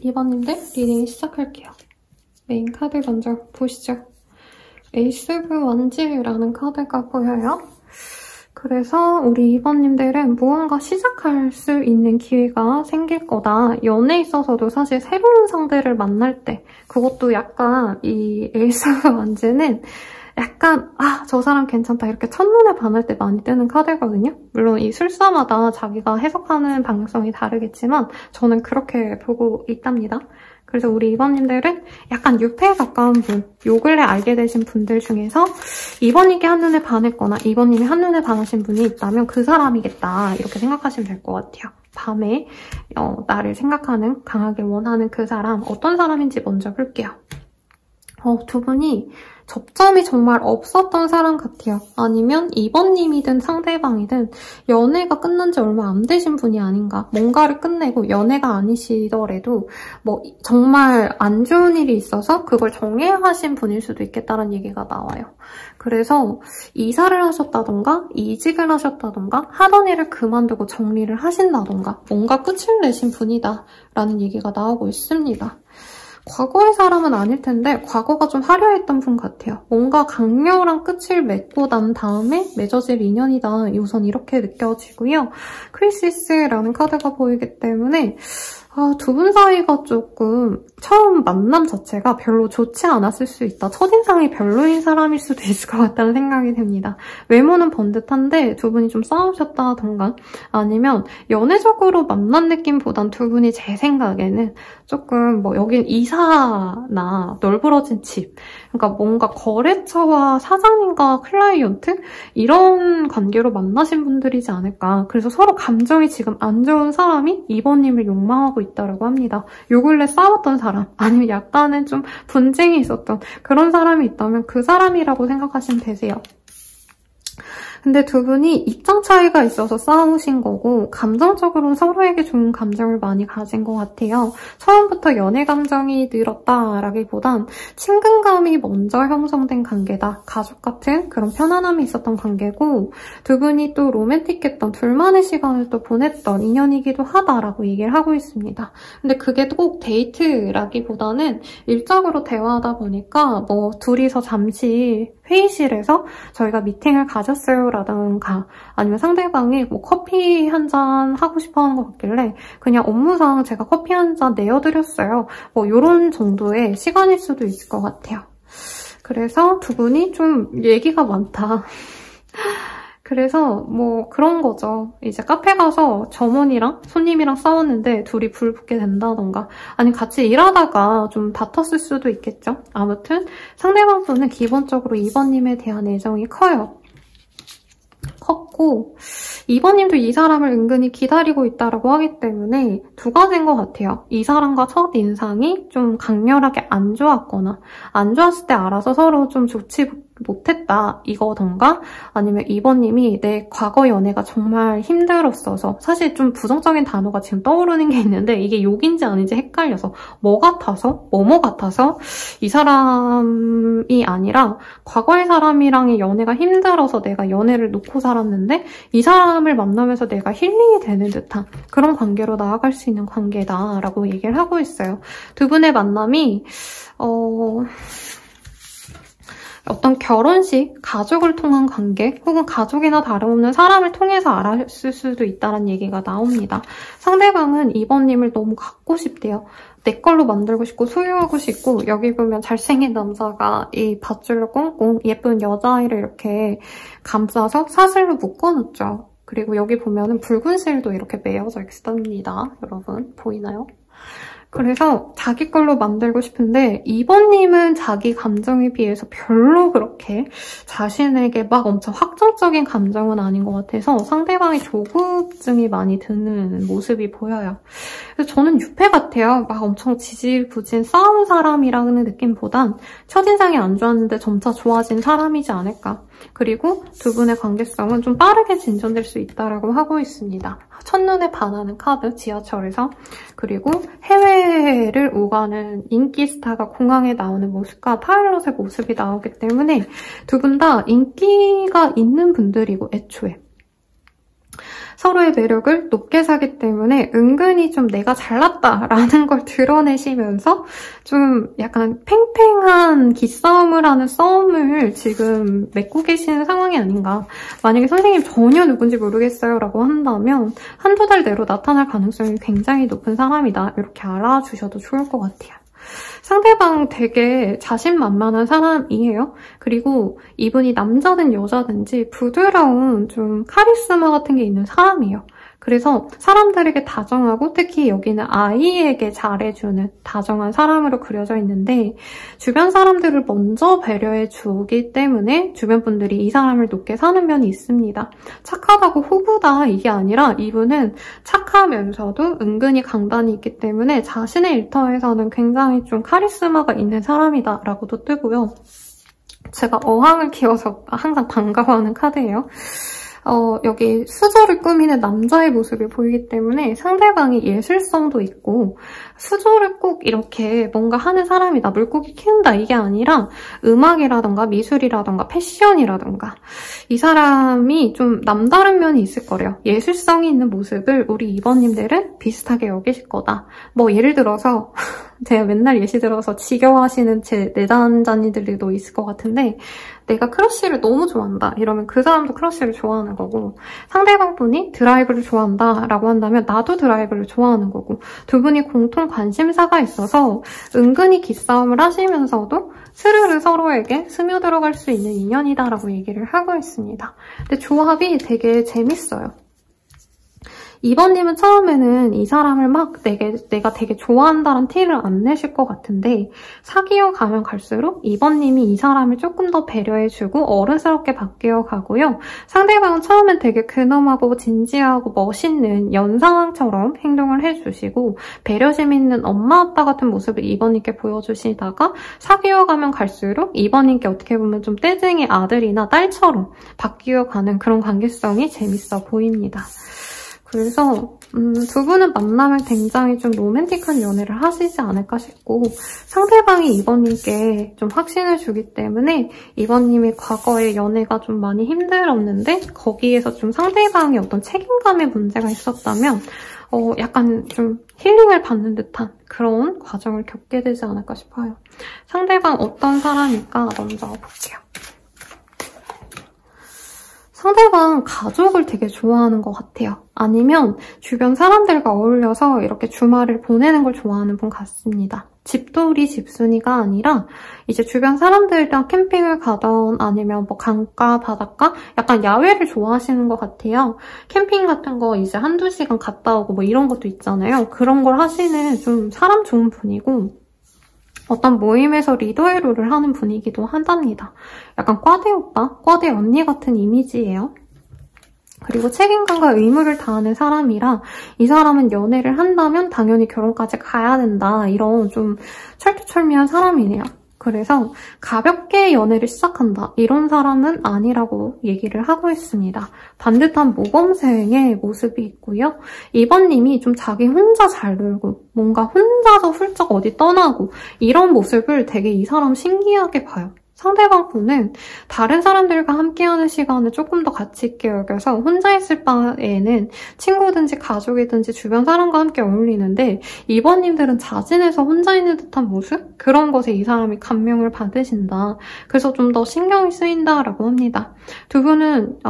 S1: 2번님들 리딩 시작할게요. 메인 카드 먼저 보시죠. 에이스 오브 원즈라는 카드가 보여요. 그래서 우리 2번님들은 무언가 시작할 수 있는 기회가 생길 거다. 연애에 있어서도 사실 새로운 상대를 만날 때 그것도 약간 이 에이스 오브 원즈는 약간 저 사람 괜찮다 이렇게 첫눈에 반할 때 많이 뜨는 카드거든요. 물론 이 술사마다 자기가 해석하는 방향성이 다르겠지만 저는 그렇게 보고 있답니다. 그래서 우리 2번님들은 약간 유패에 가까운 분, 요 근래 알게 되신 분들 중에서 2번님께 한눈에 반했거나 2번님이 한눈에 반하신 분이 있다면 그 사람이겠다 이렇게 생각하시면 될 것 같아요. 밤에 나를 생각하는, 강하게 원하는 그 사람, 어떤 사람인지 먼저 볼게요. 두 분이 접점이 정말 없었던 사람 같아요. 아니면 2번님이든 상대방이든 연애가 끝난 지 얼마 안 되신 분이 아닌가. 뭔가를 끝내고 연애가 아니시더라도 뭐 정말 안 좋은 일이 있어서 그걸 정리하신 분일 수도 있겠다는 얘기가 나와요. 그래서 이사를 하셨다던가 이직을 하셨다던가 하던 일을 그만두고 정리를 하신다던가 뭔가 끝을 내신 분이다 라는 얘기가 나오고 있습니다. 과거의 사람은 아닐 텐데 과거가 좀 화려했던 분 같아요. 뭔가 강렬한 끝을 맺고 난 다음에 맺어질 인연이다. 우선 이렇게 느껴지고요. 크리시스라는 카드가 보이기 때문에 두 분 사이가 조금 처음 만남 자체가 별로 좋지 않았을 수 있다. 첫인상이 별로인 사람일 수도 있을 것 같다는 생각이 듭니다. 외모는 번듯한데 두 분이 좀 싸우셨다던가 아니면 연애적으로 만난 느낌보단 두 분이 제 생각에는 조금 뭐 여긴 이사나 널브러진 집 그러니까 뭔가 거래처와 사장님과 클라이언트 이런 관계로 만나신 분들이지 않을까. 그래서 서로 감정이 지금 안 좋은 사람이 2번님을 욕망하고 있다고 합니다. 요 근래 싸웠던 사람 아니면 약간은 좀 분쟁이 있었던 그런 사람이 있다면 그 사람이라고 생각하시면 되세요. 근데 두 분이 입장 차이가 있어서 싸우신 거고 감정적으로는 서로에게 좋은 감정을 많이 가진 것 같아요. 처음부터 연애 감정이 늘었다라기보단 친근감이 먼저 형성된 관계다. 가족 같은 그런 편안함이 있었던 관계고 두 분이 또 로맨틱했던 둘만의 시간을 또 보냈던 인연이기도 하다라고 얘기를 하고 있습니다. 근데 그게 꼭 데이트라기보다는 일적으로 대화하다 보니까 뭐 둘이서 잠시 회의실에서 저희가 미팅을 가졌어요 라든가 아니면 상대방이 뭐 커피 한 잔 하고 싶어 하는 것 같길래 그냥 업무상 제가 커피 한 잔 내어드렸어요. 뭐 이런 정도의 시간일 수도 있을 것 같아요. 그래서 두 분이 좀 얘기가 많다. 그래서 뭐 그런 거죠. 이제 카페 가서 점원이랑 손님이랑 싸웠는데 둘이 불 붙게 된다던가 아니면 같이 일하다가 좀 다퉜을 수도 있겠죠. 아무튼 상대방 분은 기본적으로 2번님에 대한 애정이 커요. 컸고 2번님도 이 사람을 은근히 기다리고 있다고 하기 때문에 두 가지인 것 같아요. 이 사람과 첫인상이 좀 강렬하게 안 좋았거나 안 좋았을 때 알아서 서로 좀 좋지 못했다 이거던가 아니면 2번님이 내 과거 연애가 정말 힘들었어서 사실 좀 부정적인 단어가 지금 떠오르는 게 있는데 이게 욕인지 아닌지 헷갈려서 뭐 같아서? 뭐뭐 같아서? 이 사람이 아니라 과거의 사람이랑의 연애가 힘들어서 내가 연애를 놓고 살았는데 이 사람을 만나면서 내가 힐링이 되는 듯한 그런 관계로 나아갈 수 있는 관계다라고 얘기를 하고 있어요. 두 분의 만남이 어떤 결혼식, 가족을 통한 관계 혹은 가족이나 다름없는 사람을 통해서 알았을 수도 있다는 얘기가 나옵니다. 상대방은 2번님을 너무 갖고 싶대요. 내 걸로 만들고 싶고 소유하고 싶고 여기 보면 잘생긴 남자가 이 밧줄로 꽁꽁 예쁜 여자아이를 이렇게 감싸서 사슬로 묶어놓죠. 그리고 여기 보면은 붉은 실도 이렇게 매어져 있습니다. 여러분 보이나요? 그래서 자기 걸로 만들고 싶은데 2번님은 자기 감정에 비해서 별로 그렇게 자신에게 막 엄청 확정적인 감정은 아닌 것 같아서 상대방이 조급증이 많이 드는 모습이 보여요. 그래서 저는 유패 같아요. 막 엄청 지지부진 싸운 사람이라는 느낌보단 첫인상이 안 좋았는데 점차 좋아진 사람이지 않을까. 그리고 두 분의 관계성은 좀 빠르게 진전될 수 있다고 하고 있습니다. 첫눈에 반하는 카드, 지하철에서. 그리고 해외를 오가는 인기 스타가 공항에 나오는 모습과 파일럿의 모습이 나오기 때문에 두 분 다 인기가 있는 분들이고 애초에. 서로의 매력을 높게 사기 때문에 은근히 좀 내가 잘났다라는 걸 드러내시면서 좀 약간 팽팽한 기싸움을 하는 싸움을 지금 맺고 계시는 상황이 아닌가. 만약에 선생님 전혀 누군지 모르겠어요 라고 한다면 한두 달 내로 나타날 가능성이 굉장히 높은 사람이다. 이렇게 알아주셔도 좋을 것 같아요. 상대방 되게 자신만만한 사람이에요. 그리고 이분이 남자든 여자든지 부드러운 좀 카리스마 같은 게 있는 사람이에요. 그래서 사람들에게 다정하고 특히 여기는 아이에게 잘해주는 다정한 사람으로 그려져 있는데 주변 사람들을 먼저 배려해 주기 때문에 주변 분들이 이 사람을 높게 사는 면이 있습니다. 착하다고 호구다 이게 아니라 이분은 착하면서도 은근히 강단이 있기 때문에 자신의 일터에서는 굉장히 좀 카리스마가 있는 사람이다 라고도 뜨고요. 제가 어항을 키워서 항상 반가워하는 카드예요. 여기 수조를 꾸미는 남자의 모습이 보이기 때문에 상대방이 예술성도 있고 수조를 꼭 이렇게 뭔가 하는 사람이다, 물고기 키운다 이게 아니라 음악이라던가 미술이라던가 패션이라던가 이 사람이 좀 남다른 면이 있을 거래요. 예술성이 있는 모습을 우리 2번님들은 비슷하게 여기실 거다. 뭐 예를 들어서 제가 맨날 예시 들어서 지겨워하시는 제 내담자님들도 있을 것 같은데 내가 크러쉬를 너무 좋아한다 이러면 그 사람도 크러쉬를 좋아하는 거고 상대방 분이 드라이브를 좋아한다 라고 한다면 나도 드라이브를 좋아하는 거고 두 분이 공통 관심사가 있어서 은근히 기싸움을 하시면서도 스르르 서로에게 스며들어갈 수 있는 인연이다 라고 얘기를 하고 있습니다. 근데 조합이 되게 재밌어요. 2번님은 처음에는 이 사람을 막 내가 되게 좋아한다는 티를 안 내실 것 같은데 사귀어 가면 갈수록 2번님이 이 사람을 조금 더 배려해주고 어른스럽게 바뀌어 가고요. 상대방은 처음엔 되게 근엄하고 진지하고 멋있는 연상처럼 행동을 해주시고 배려심 있는 엄마 아빠 같은 모습을 2번님께 보여주시다가 사귀어 가면 갈수록 2번님께 어떻게 보면 좀 떼쟁이 아들이나 딸처럼 바뀌어 가는 그런 관계성이 재밌어 보입니다. 그래서 두 분은 만나면 굉장히 좀 로맨틱한 연애를 하시지 않을까 싶고 상대방이 2번님께 좀 확신을 주기 때문에 2번님이 과거에 연애가 좀 많이 힘들었는데 거기에서 좀 상대방의 어떤 책임감의 문제가 있었다면 약간 좀 힐링을 받는 듯한 그런 과정을 겪게 되지 않을까 싶어요. 상대방 어떤 사람일까 먼저 볼게요. 상대방 가족을 되게 좋아하는 것 같아요. 아니면 주변 사람들과 어울려서 이렇게 주말을 보내는 걸 좋아하는 분 같습니다. 집돌이 집순이가 아니라 이제 주변 사람들이랑 캠핑을 가던 아니면 뭐 강가, 바닷가 약간 야외를 좋아하시는 것 같아요. 캠핑 같은 거 이제 한두 시간 갔다 오고 뭐 이런 것도 있잖아요. 그런 걸 하시는 좀 사람 좋은 분이고 어떤 모임에서 리더의 롤을 하는 분이기도 한답니다. 약간 과대 오빠, 과대 언니 같은 이미지예요. 그리고 책임감과 의무를 다하는 사람이라 이 사람은 연애를 한다면 당연히 결혼까지 가야 된다. 이런 좀 철두철미한 사람이네요. 그래서 가볍게 연애를 시작한다. 이런 사람은 아니라고 얘기를 하고 있습니다. 반듯한 모범생의 모습이 있고요. 2번님이 좀 자기 혼자 잘 놀고 뭔가 혼자서 훌쩍 어디 떠나고 이런 모습을 되게 이 사람 신기하게 봐요. 상대방 분은 다른 사람들과 함께하는 시간을 조금 더 가치 있게 여겨서 혼자 있을 바에는 친구든지 가족이든지 주변 사람과 함께 어울리는데 2번님들은 자진해서 혼자 있는 듯한 모습? 그런 것에 이 사람이 감명을 받으신다. 그래서 좀 더 신경이 쓰인다라고 합니다. 두 분은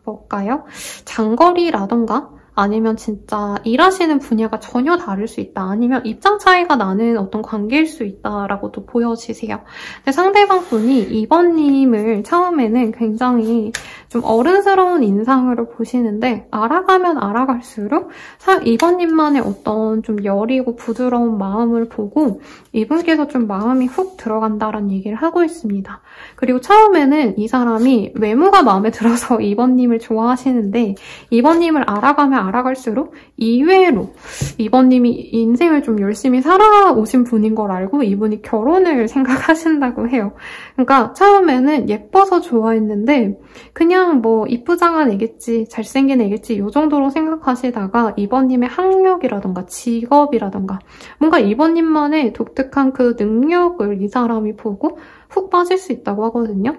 S1: 뭘까요? 장거리라던가 아니면 진짜 일하시는 분야가 전혀 다를 수 있다. 아니면 입장 차이가 나는 어떤 관계일 수 있다라고도 보여지세요. 근데 상대방 분이 2번님을 처음에는 굉장히 좀 어른스러운 인상으로 보시는데 알아가면 알아갈수록 2번님만의 어떤 좀 여리고 부드러운 마음을 보고 이분께서 좀 마음이 훅 들어간다라는 얘기를 하고 있습니다. 그리고 처음에는 이 사람이 외모가 마음에 들어서 2번님을 좋아하시는데 2번님을 알아가면 알아갈수록 이외로 2번님이 인생을 좀 열심히 살아오신 분인 걸 알고 이분이 결혼을 생각하신다고 해요. 그러니까 처음에는 예뻐서 좋아했는데 그냥 뭐 이쁘장한 애겠지, 잘생긴 애겠지 이 정도로 생각하시다가 2번님의 학력이라던가 직업이라던가 뭔가 2번님만의 독특한 그 능력을 이 사람이 보고 훅 빠질 수 있다고 하거든요.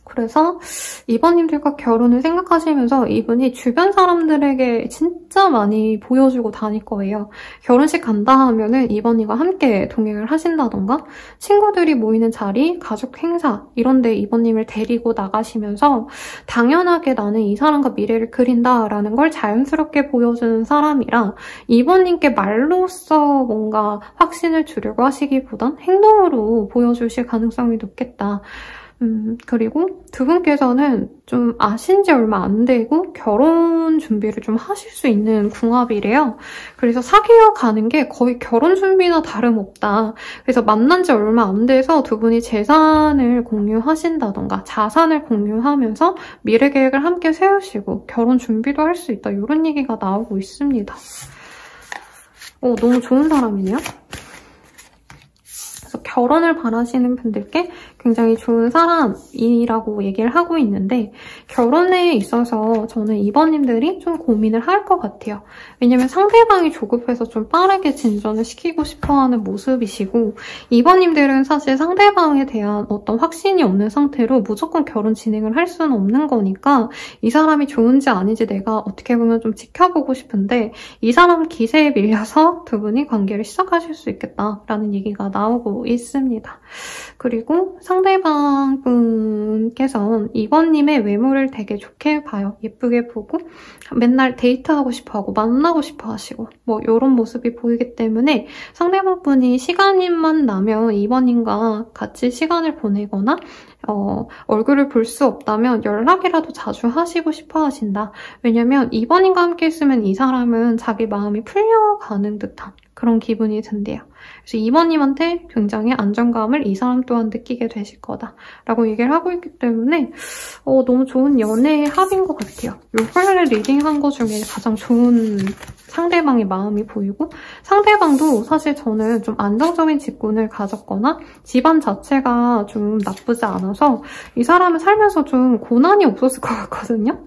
S1: 그래서 이번님들과 결혼을 생각하시면서 이분이 주변 사람들에게 진짜 많이 보여주고 다닐 거예요. 결혼식 간다 하면은 이번님과 함께 동행을 하신다던가 친구들이 모이는 자리, 가족 행사 이런 데 이번님을 데리고 나가시면서 당연하게 나는 이 사람과 미래를 그린다라는 걸 자연스럽게 보여주는 사람이라 이번님께 말로써 뭔가 확신을 주려고 하시기보단 행동으로 보여주실 가능성이 높겠다. 그리고 두 분께서는 좀 아신 지 얼마 안 되고 결혼 준비를 좀 하실 수 있는 궁합이래요. 그래서 사귀어 가는 게 거의 결혼 준비나 다름없다. 그래서 만난 지 얼마 안 돼서 두 분이 재산을 공유하신다던가 자산을 공유하면서 미래 계획을 함께 세우시고 결혼 준비도 할 수 있다. 이런 얘기가 나오고 있습니다. 너무 좋은 사람이네요. 그래서 결혼을 바라시는 분들께 굉장히 좋은 사람이라고 얘기를 하고 있는데 결혼에 있어서 저는 이번님들이 좀 고민을 할 것 같아요. 왜냐면 상대방이 조급해서 좀 빠르게 진전을 시키고 싶어하는 모습이시고 이번님들은 사실 상대방에 대한 어떤 확신이 없는 상태로 무조건 결혼 진행을 할 수는 없는 거니까 이 사람이 좋은지 아닌지 내가 어떻게 보면 좀 지켜보고 싶은데 이 사람 기세에 밀려서 두 분이 관계를 시작하실 수 있겠다라는 얘기가 나오고 있습니다. 그리고 상대방 분께서는 이번님의 외모를 되게 좋게 봐요. 예쁘게 보고 맨날 데이트하고 싶어하고 만나고 싶어하시고 뭐 이런 모습이 보이기 때문에 상대방 분이 시간만 나면 이번님과 같이 시간을 보내거나 얼굴을 볼 수 없다면 연락이라도 자주 하시고 싶어 하신다. 왜냐면 이번님과 함께 있으면 이 사람은 자기 마음이 풀려가는 듯한 그런 기분이 든대요. 그래서 이번님한테 굉장히 안정감을 이 사람 또한 느끼게 되실 거다라고 얘기를 하고 있기 때문에 너무 좋은 연애의 합인 것 같아요. 요 원래 리딩한 거 중에 가장 좋은 상대방의 마음이 보이고 상대방도 사실 저는 좀 안정적인 직군을 가졌거나 집안 자체가 좀 나쁘지 않아서 이 사람은 살면서 좀 고난이 없었을 것 같거든요.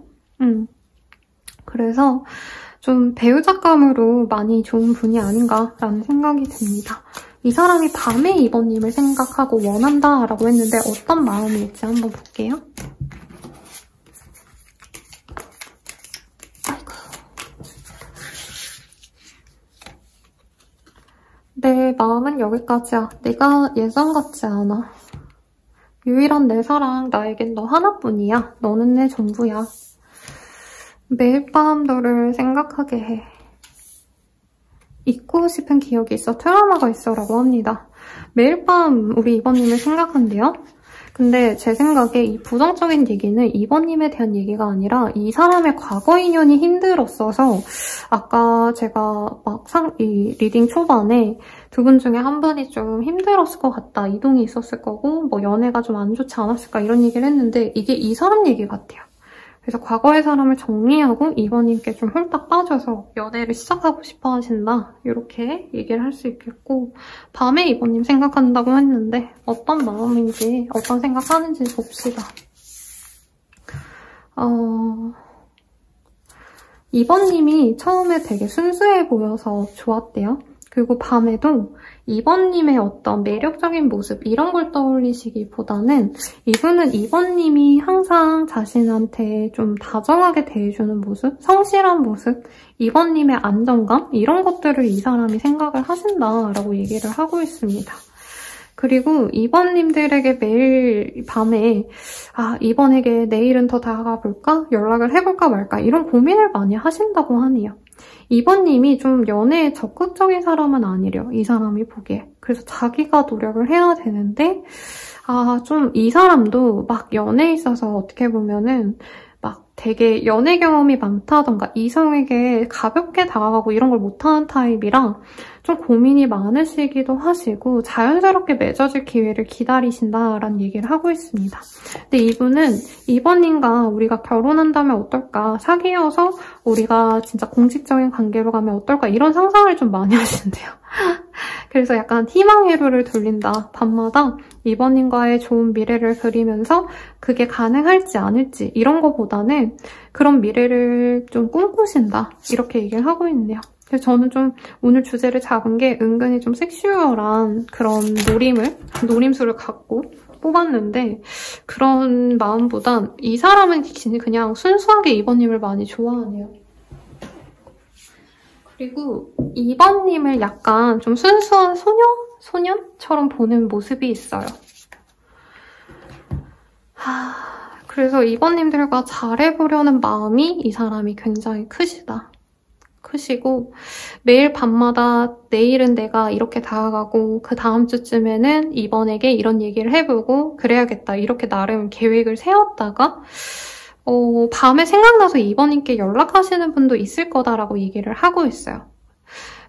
S1: 그래서 좀 배우자감으로 많이 좋은 분이 아닌가라는 생각이 듭니다. 이 사람이 밤에 이번님을 생각하고 원한다라고 했는데 어떤 마음일지 한번 볼게요. 아이고. 내 마음은 여기까지야. 내가 예전 같지 않아. 유일한 내 사랑, 나에겐 너 하나뿐이야. 너는 내 전부야. 매일 밤 너를 생각하게 해. 잊고 싶은 기억이 있어, 트라우마가 있어 라고 합니다. 매일 밤 우리 이번님을 생각한대요. 근데 제 생각에 이 부정적인 얘기는 이번님에 대한 얘기가 아니라 이 사람의 과거 인연이 힘들었어서 아까 제가 막 이 리딩 초반에 두 분 중에 한 분이 좀 힘들었을 것 같다. 이동이 있었을 거고 뭐 연애가 좀 안 좋지 않았을까 이런 얘기를 했는데 이게 이 사람 얘기 같아요. 그래서 과거의 사람을 정리하고 이번님께 좀 홀딱 빠져서 연애를 시작하고 싶어 하신다. 이렇게 얘기를 할 수 있겠고 밤에 이번님 생각한다고 했는데 어떤 마음인지 어떤 생각하는지 봅시다. 이번님이 처음에 되게 순수해 보여서 좋았대요. 그리고 밤에도 이번님의 어떤 매력적인 모습 이런 걸 떠올리시기보다는 이분은 이번님이 항상 자신한테 좀 다정하게 대해주는 모습, 성실한 모습, 이번님의 안정감 이런 것들을 이 사람이 생각을 하신다라고 얘기를 하고 있습니다. 그리고 이번님들에게 매일 밤에 이번에게 내일은 더 다가가 볼까? 연락을 해볼까 말까? 이런 고민을 많이 하신다고 하네요. 이번님이 좀 연애에 적극적인 사람은 아니래요. 이 사람이 보기에. 그래서 자기가 노력을 해야 되는데 좀 이 사람도 막 연애에 있어서 어떻게 보면은 막 되게 연애 경험이 많다던가 이성에게 가볍게 다가가고 이런 걸 못하는 타입이라 좀 고민이 많으시기도 하시고 자연스럽게 맺어질 기회를 기다리신다라는 얘기를 하고 있습니다. 근데 이분은 이번님과 우리가 결혼한다면 어떨까, 사귀어서 우리가 진짜 공식적인 관계로 가면 어떨까 이런 상상을 좀 많이 하신대요. 그래서 약간 희망회로를 돌린다. 밤마다 이번님과의 좋은 미래를 그리면서 그게 가능할지 않을지 이런 거보다는 그런 미래를 좀 꿈꾸신다. 이렇게 얘기를 하고 있네요. 그래서 저는 좀 오늘 주제를 잡은 게 은근히 좀 섹슈얼한 그런 노림수를 갖고 뽑았는데 그런 마음보단 이 사람은 그냥 순수하게 2번님을 많이 좋아하네요. 그리고 2번님을 약간 좀 순수한 소년처럼 보는 모습이 있어요. 그래서 2번님들과 잘해보려는 마음이 이 사람이 굉장히 크시고 매일 밤마다 내일은 내가 이렇게 다가가고 그 다음 주쯤에는 2번에게 이런 얘기를 해보고 그래야겠다 이렇게 나름 계획을 세웠다가 밤에 생각나서 2번님께 연락하시는 분도 있을 거다라고 얘기를 하고 있어요.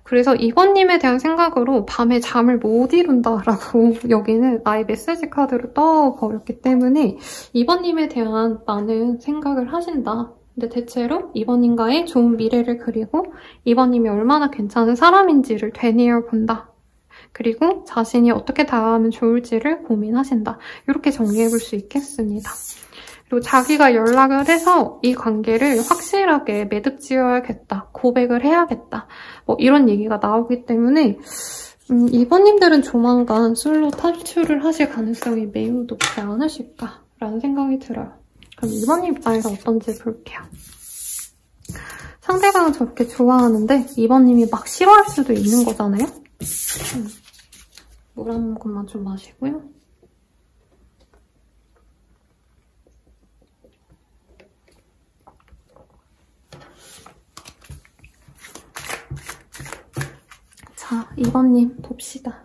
S1: 그래서 2번님에 대한 생각으로 밤에 잠을 못 이룬다라고 여기는 아예 메시지 카드로 떠버렸기 때문에 2번님에 대한 많은 생각을 하신다. 근데 대체로 2번님과의 좋은 미래를 그리고 2번님이 얼마나 괜찮은 사람인지를 되뇌어 본다. 그리고 자신이 어떻게 다가가면 좋을지를 고민하신다. 이렇게 정리해볼 수 있겠습니다. 그리고 자기가 연락을 해서 이 관계를 확실하게 매듭지어야겠다, 고백을 해야겠다, 뭐 이런 얘기가 나오기 때문에 2번님들은 조만간 솔로 탈출을 하실 가능성이 매우 높지 않으실까라는 생각이 들어요. 그럼 2번님 입장에서 어떤지 볼게요. 상대방은 저렇게 좋아하는데 2번님이 막 싫어할 수도 있는 거잖아요? 물 한 모금만 좀 마시고요. 자, 2번님 봅시다.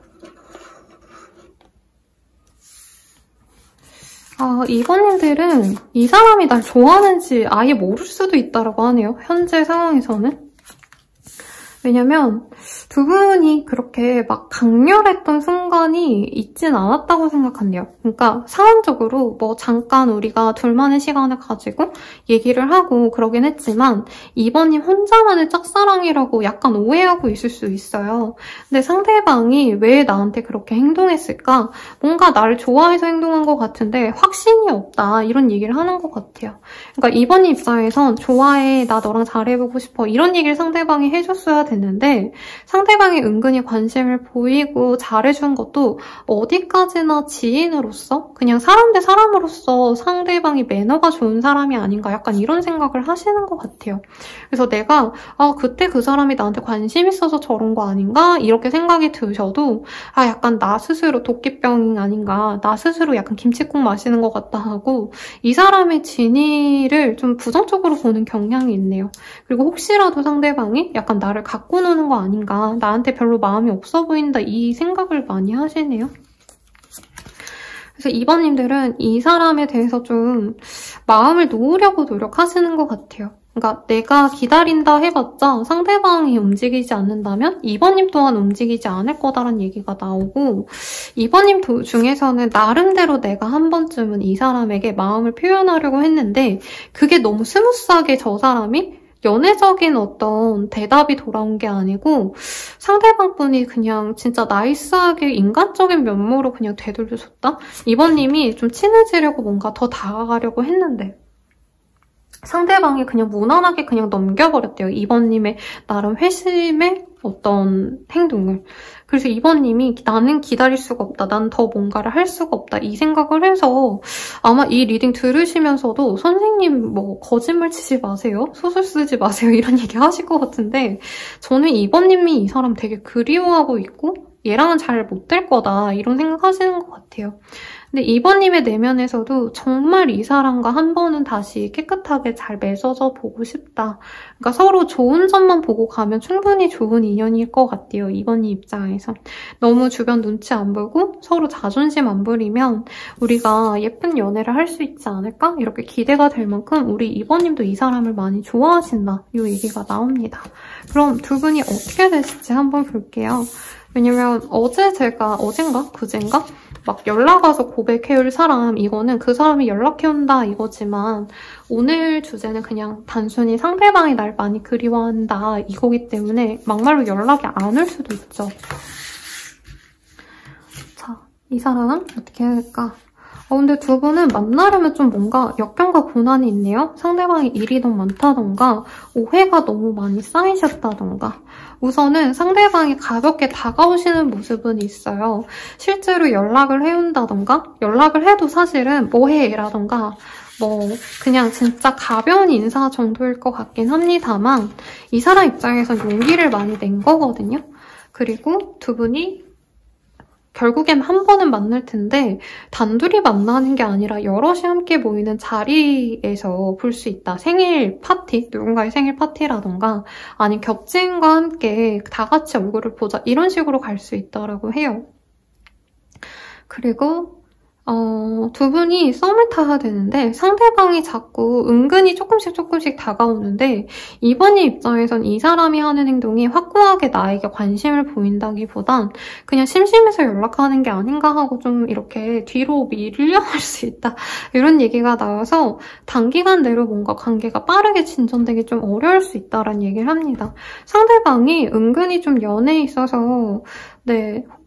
S1: 2번님들은 이 사람이 날 좋아하는지 아예 모를 수도 있다고 하네요. 현재 상황에서는. 왜냐면 두 분이 그렇게 막 강렬했던 순간이 있진 않았다고 생각한대요. 그러니까 상황적으로 뭐 잠깐 우리가 둘만의 시간을 가지고 얘기를 하고 그러긴 했지만 2번님 혼자만의 짝사랑이라고 약간 오해하고 있을 수 있어요. 근데 상대방이 왜 나한테 그렇게 행동했을까? 뭔가 나를 좋아해서 행동한 것 같은데 확신이 없다. 이런 얘기를 하는 것 같아요. 그러니까 2번님 입장에선 좋아해, 나 너랑 잘해보고 싶어 이런 얘기를 상대방이 해줬어야 됐는데 상대방이 은근히 관심을 보이고 잘해준 것도 어디까지나 지인으로서 그냥 사람 대 사람으로서 상대방이 매너가 좋은 사람이 아닌가 약간 이런 생각을 하시는 것 같아요. 그래서 내가 그때 그 사람이 나한테 관심 있어서 저런 거 아닌가 이렇게 생각이 드셔도 약간 나 스스로 도끼병 아닌가 나 스스로 약간 김칫국 마시는 것 같다 하고 이 사람의 진위를 좀 부정적으로 보는 경향이 있네요. 그리고 혹시라도 상대방이 약간 나를 갖고 노는 거 아닌가 나한테 별로 마음이 없어 보인다 이 생각을 많이 하시네요. 그래서 2번님들은 이 사람에 대해서 좀 마음을 놓으려고 노력하시는 것 같아요. 그러니까 내가 기다린다 해봤자 상대방이 움직이지 않는다면 2번님 또한 움직이지 않을 거다라는 얘기가 나오고 2번님 중에서는 나름대로 내가 한 번쯤은 이 사람에게 마음을 표현하려고 했는데 그게 너무 스무스하게 저 사람이 연애적인 어떤 대답이 돌아온 게 아니고 상대방분이 그냥 진짜 나이스하게 인간적인 면모로 그냥 되돌려줬다? 2번님이 좀 친해지려고 뭔가 더 다가가려고 했는데 상대방이 그냥 무난하게 그냥 넘겨버렸대요. 2번님의 나름 회심의 어떤 행동을. 그래서 2번님이 나는 기다릴 수가 없다. 난 더 뭔가를 할 수가 없다. 이 생각을 해서 아마 이 리딩 들으시면서도 선생님 뭐 거짓말 치지 마세요. 소설 쓰지 마세요. 이런 얘기 하실 것 같은데 저는 2번님이 이 사람 되게 그리워하고 있고 얘랑은 잘 못 될 거다. 이런 생각 하시는 것 같아요. 근데 2번님의 내면에서도 정말 이 사람과 한 번은 다시 깨끗하게 잘 맺어져 보고 싶다. 그러니까 서로 좋은 점만 보고 가면 충분히 좋은 인연일 것 같아요. 2번님 입장에서. 너무 주변 눈치 안 보고 서로 자존심 안 부리면 우리가 예쁜 연애를 할 수 있지 않을까? 이렇게 기대가 될 만큼 우리 2번님도 이 사람을 많이 좋아하신다. 이 얘기가 나옵니다. 그럼 두 분이 어떻게 되실지 한번 볼게요. 왜냐면 어젠가 그젠가 막 연락 와서 고백해올 사람 이거는 그 사람이 연락해온다 이거지만 오늘 주제는 그냥 단순히 상대방이 날 많이 그리워한다 이거기 때문에 막말로 연락이 안 올 수도 있죠. 자, 이 사람은 어떻게 해야 될까? 근데 두 분은 만나려면 좀 뭔가 역경과 고난이 있네요. 상대방이 일이 너무 많다던가 오해가 너무 많이 쌓이셨다던가 우선은 상대방이 가볍게 다가오시는 모습은 있어요. 실제로 연락을 해온다던가 연락을 해도 사실은 뭐해? 라던가 그냥 진짜 가벼운 인사 정도일 것 같긴 합니다만 이 사람 입장에선 용기를 많이 낸 거거든요. 그리고 두 분이 결국엔 한 번은 만날 텐데 단둘이 만나는 게 아니라 여럿이 함께 모이는 자리에서 볼 수 있다. 생일 파티, 누군가의 생일 파티라던가 아니면 겹친과 함께 다 같이 얼굴을 보자 이런 식으로 갈 수 있다라고 해요. 그리고 두 분이 썸을 타야 되는데 상대방이 자꾸 은근히 조금씩 다가오는데 이번님 입장에선 이 사람이 하는 행동이 확고하게 나에게 관심을 보인다기보단 그냥 심심해서 연락하는 게 아닌가 하고 좀 이렇게 뒤로 밀려갈 수 있다. 이런 얘기가 나와서 단기간 내로 뭔가 관계가 빠르게 진전되기 좀 어려울 수 있다라는 얘기를 합니다. 상대방이 은근히 좀 연애에 있어서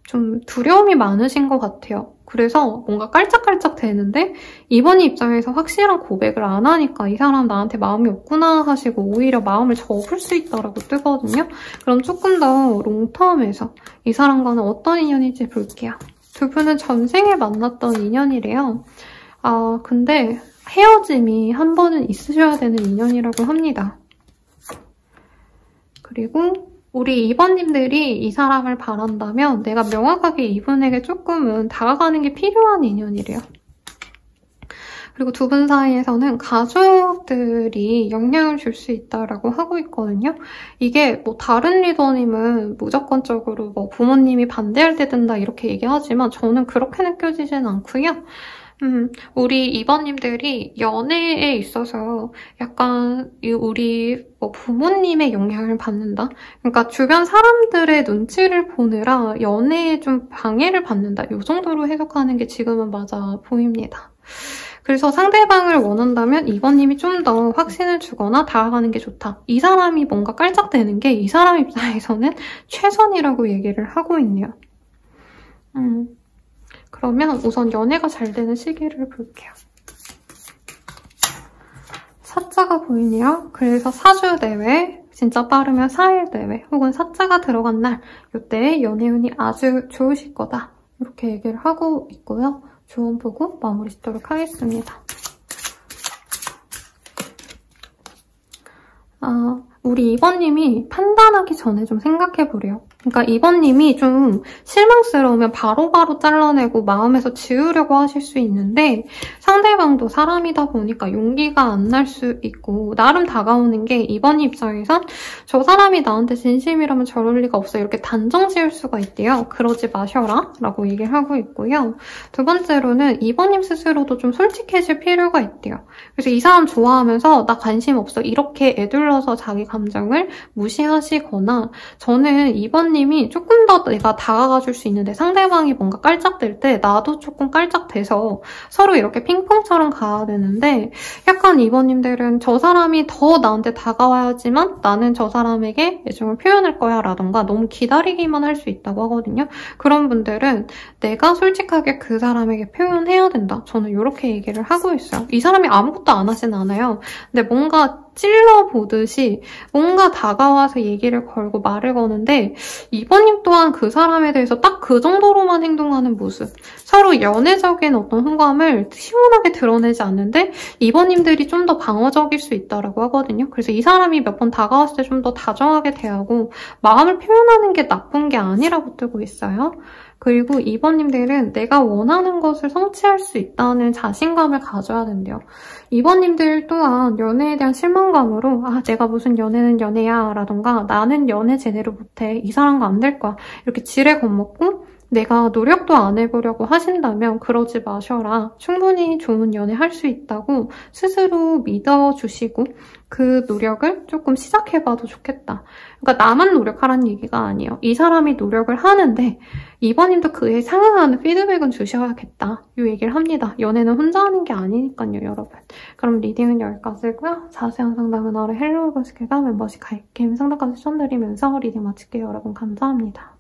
S1: 좀 두려움이 많으신 것 같아요. 그래서 뭔가 깔짝깔짝 되는데 이번 입장에서 확실한 고백을 안 하니까 이 사람 나한테 마음이 없구나 하시고 오히려 마음을 접을 수 있다라고 뜨거든요. 그럼 조금 더 롱텀에서 이 사람과는 어떤 인연인지 볼게요. 두 분은 전생에 만났던 인연이래요. 근데 헤어짐이 한 번은 있으셔야 되는 인연이라고 합니다. 그리고 우리 2번님들이 이 사람을 바란다면 내가 명확하게 이분에게 조금은 다가가는 게 필요한 인연이래요. 그리고 두 분 사이에서는 가족들이 영향을 줄 수 있다라고 하고 있거든요. 이게 다른 리더님은 무조건적으로 부모님이 반대할 때 된다 이렇게 얘기하지만 저는 그렇게 느껴지진 않고요. 우리 2번님들이 연애에 있어서 약간 우리 부모님의 영향을 받는다? 그러니까 주변 사람들의 눈치를 보느라 연애에 좀 방해를 받는다. 이 정도로 해석하는 게 지금은 맞아 보입니다. 그래서 상대방을 원한다면 2번님이 좀 더 확신을 주거나 다가가는 게 좋다. 이 사람이 뭔가 깔짝대는 게 이 사람 입장에서는 최선이라고 얘기를 하고 있네요. 그러면 우선 연애가 잘 되는 시기를 볼게요. 사자가 보이네요. 그래서 4주 내외, 진짜 빠르면 4일 내외, 혹은 사자가 들어간 날, 이때 연애운이 아주 좋으실 거다. 이렇게 얘기를 하고 있고요. 조언 보고 마무리 짓도록 하겠습니다. 우리 2번님이 판단하기 전에 좀 생각해보래요. 그러니까 2번님이 좀 실망스러우면 바로바로 잘라내고 마음에서 지우려고 하실 수 있는데 상대방도 사람이다 보니까 용기가 안 날 수 있고 나름 다가오는 게 2번님 입장에선 저 사람이 나한테 진심이라면 저럴 리가 없어 이렇게 단정 지을 수가 있대요. 그러지 마셔라 라고 얘기를 하고 있고요. 두 번째로는 2번님 스스로도 좀 솔직해질 필요가 있대요. 그래서 이 사람 좋아하면서 나 관심 없어 이렇게 애둘러서 자기 감정을 무시하시거나 저는 2번님이 조금 더 내가 다가가줄 수 있는데 상대방이 뭔가 깔짝댈 때 나도 조금 깔짝대서 서로 이렇게 핑퐁처럼 가야 되는데 약간 2번님들은 저 사람이 더 나한테 다가와야지만 나는 저 사람에게 애정을 표현할 거야 라던가 너무 기다리기만 할 수 있다고 하거든요. 그런 분들은 내가 솔직하게 그 사람에게 표현해야 된다. 저는 이렇게 얘기를 하고 있어요. 이 사람이 아무것도 안 하진 않아요. 근데 뭔가 찔러보듯이 뭔가 다가와서 얘기를 걸고 말을 거는데 2번님 또한 그 사람에 대해서 딱 그 정도로만 행동하는 모습. 서로 연애적인 어떤 호감을 시원하게 드러내지 않는데 2번님들이 좀 더 방어적일 수 있다고 하거든요. 그래서 이 사람이 몇 번 다가왔을 때 좀 더 다정하게 대하고 마음을 표현하는 게 나쁜 게 아니라고 뜨고 있어요. 그리고 2번님들은 내가 원하는 것을 성취할 수 있다는 자신감을 가져야 된대요. 2번님들 또한 연애에 대한 실망감으로 내가 무슨 연애는 연애야 라던가 나는 연애 제대로 못해 이 사람과 안 될 거야 이렇게 지레 겁먹고 내가 노력도 안 해보려고 하신다면 그러지 마셔라. 충분히 좋은 연애 할 수 있다고 스스로 믿어주시고 그 노력을 조금 시작해봐도 좋겠다. 그러니까 나만 노력하라는 얘기가 아니에요. 이 사람이 노력을 하는데 2번님도 그에 상응하는 피드백은 주셔야겠다. 이 얘기를 합니다. 연애는 혼자 하는 게 아니니까요, 여러분. 그럼 리딩은 여기까지고요. 자세한 상담은 아래 헬로우버스케가 멤버십 가입 게임 상담까지 추천드리면서 리딩 마칠게요. 여러분 감사합니다.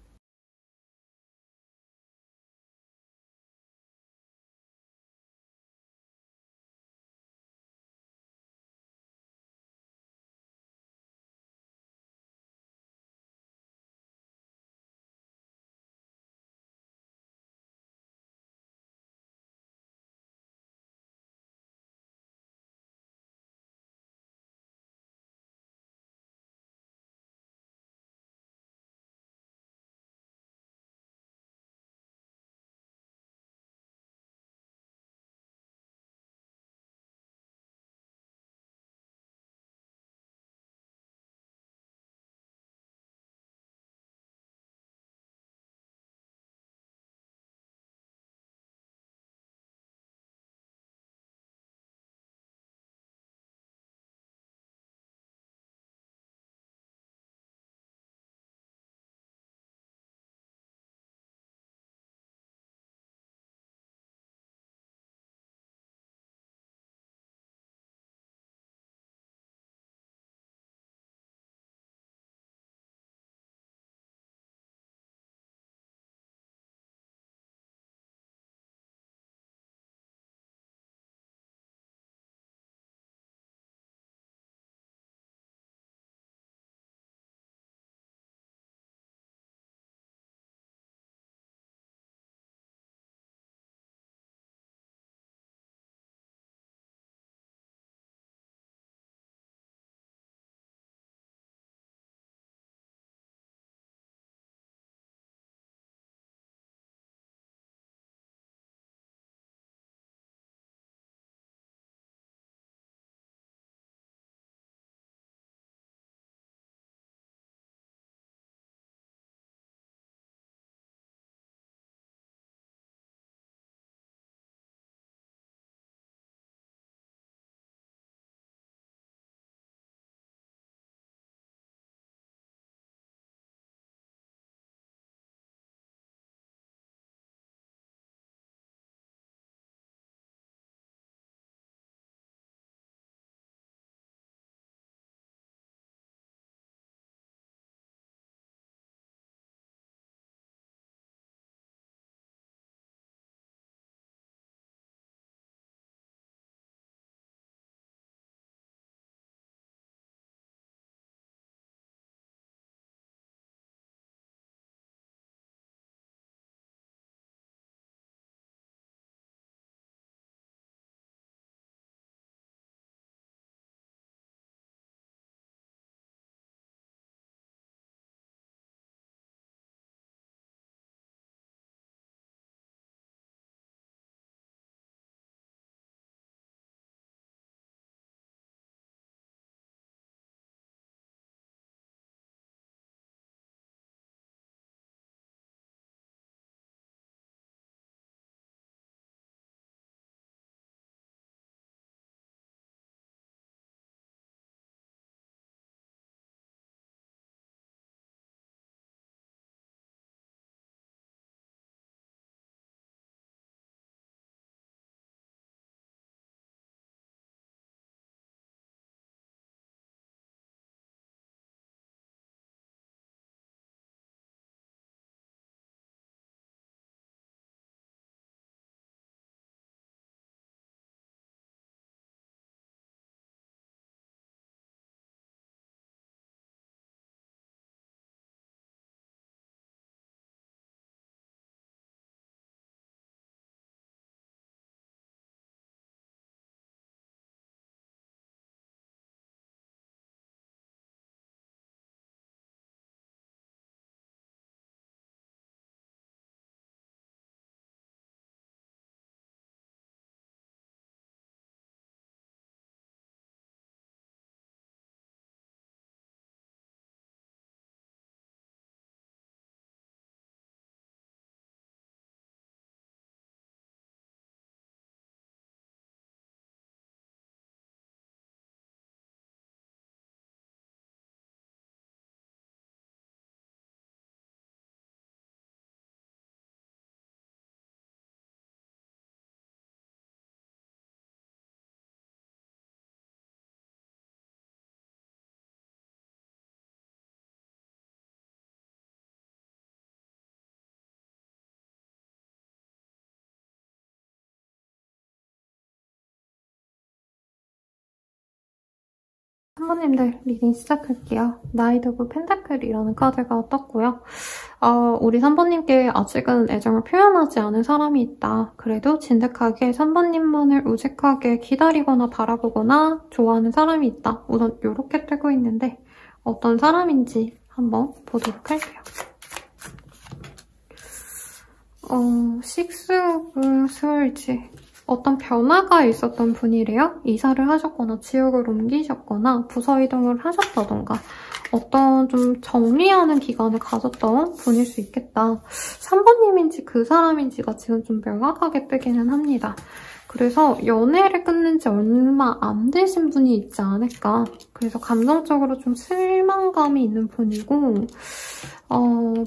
S1: 3번님들 리딩 시작할게요. 나이트 오브 펜타클이라는 카드가 떴고요. 우리 3번님께 아직은 애정을 표현하지 않은 사람이 있다. 그래도 진득하게 3번님만을 우직하게 기다리거나 바라보거나 좋아하는 사람이 있다. 우선 이렇게 뜨고 있는데 어떤 사람인지 한번 보도록 할게요. 식스 오브 스월즈. 어떤 변화가 있었던 분이래요. 이사를 하셨거나 지역을 옮기셨거나 부서 이동을 하셨다던가 어떤 좀 정리하는 기간을 가졌던 분일 수 있겠다. 3번님인지 그 사람인지가 지금 좀 명확하게 뜨기는 합니다. 그래서 연애를 끊는 지 얼마 안 되신 분이 있지 않을까. 그래서 감정적으로 좀 실망감이 있는 분이고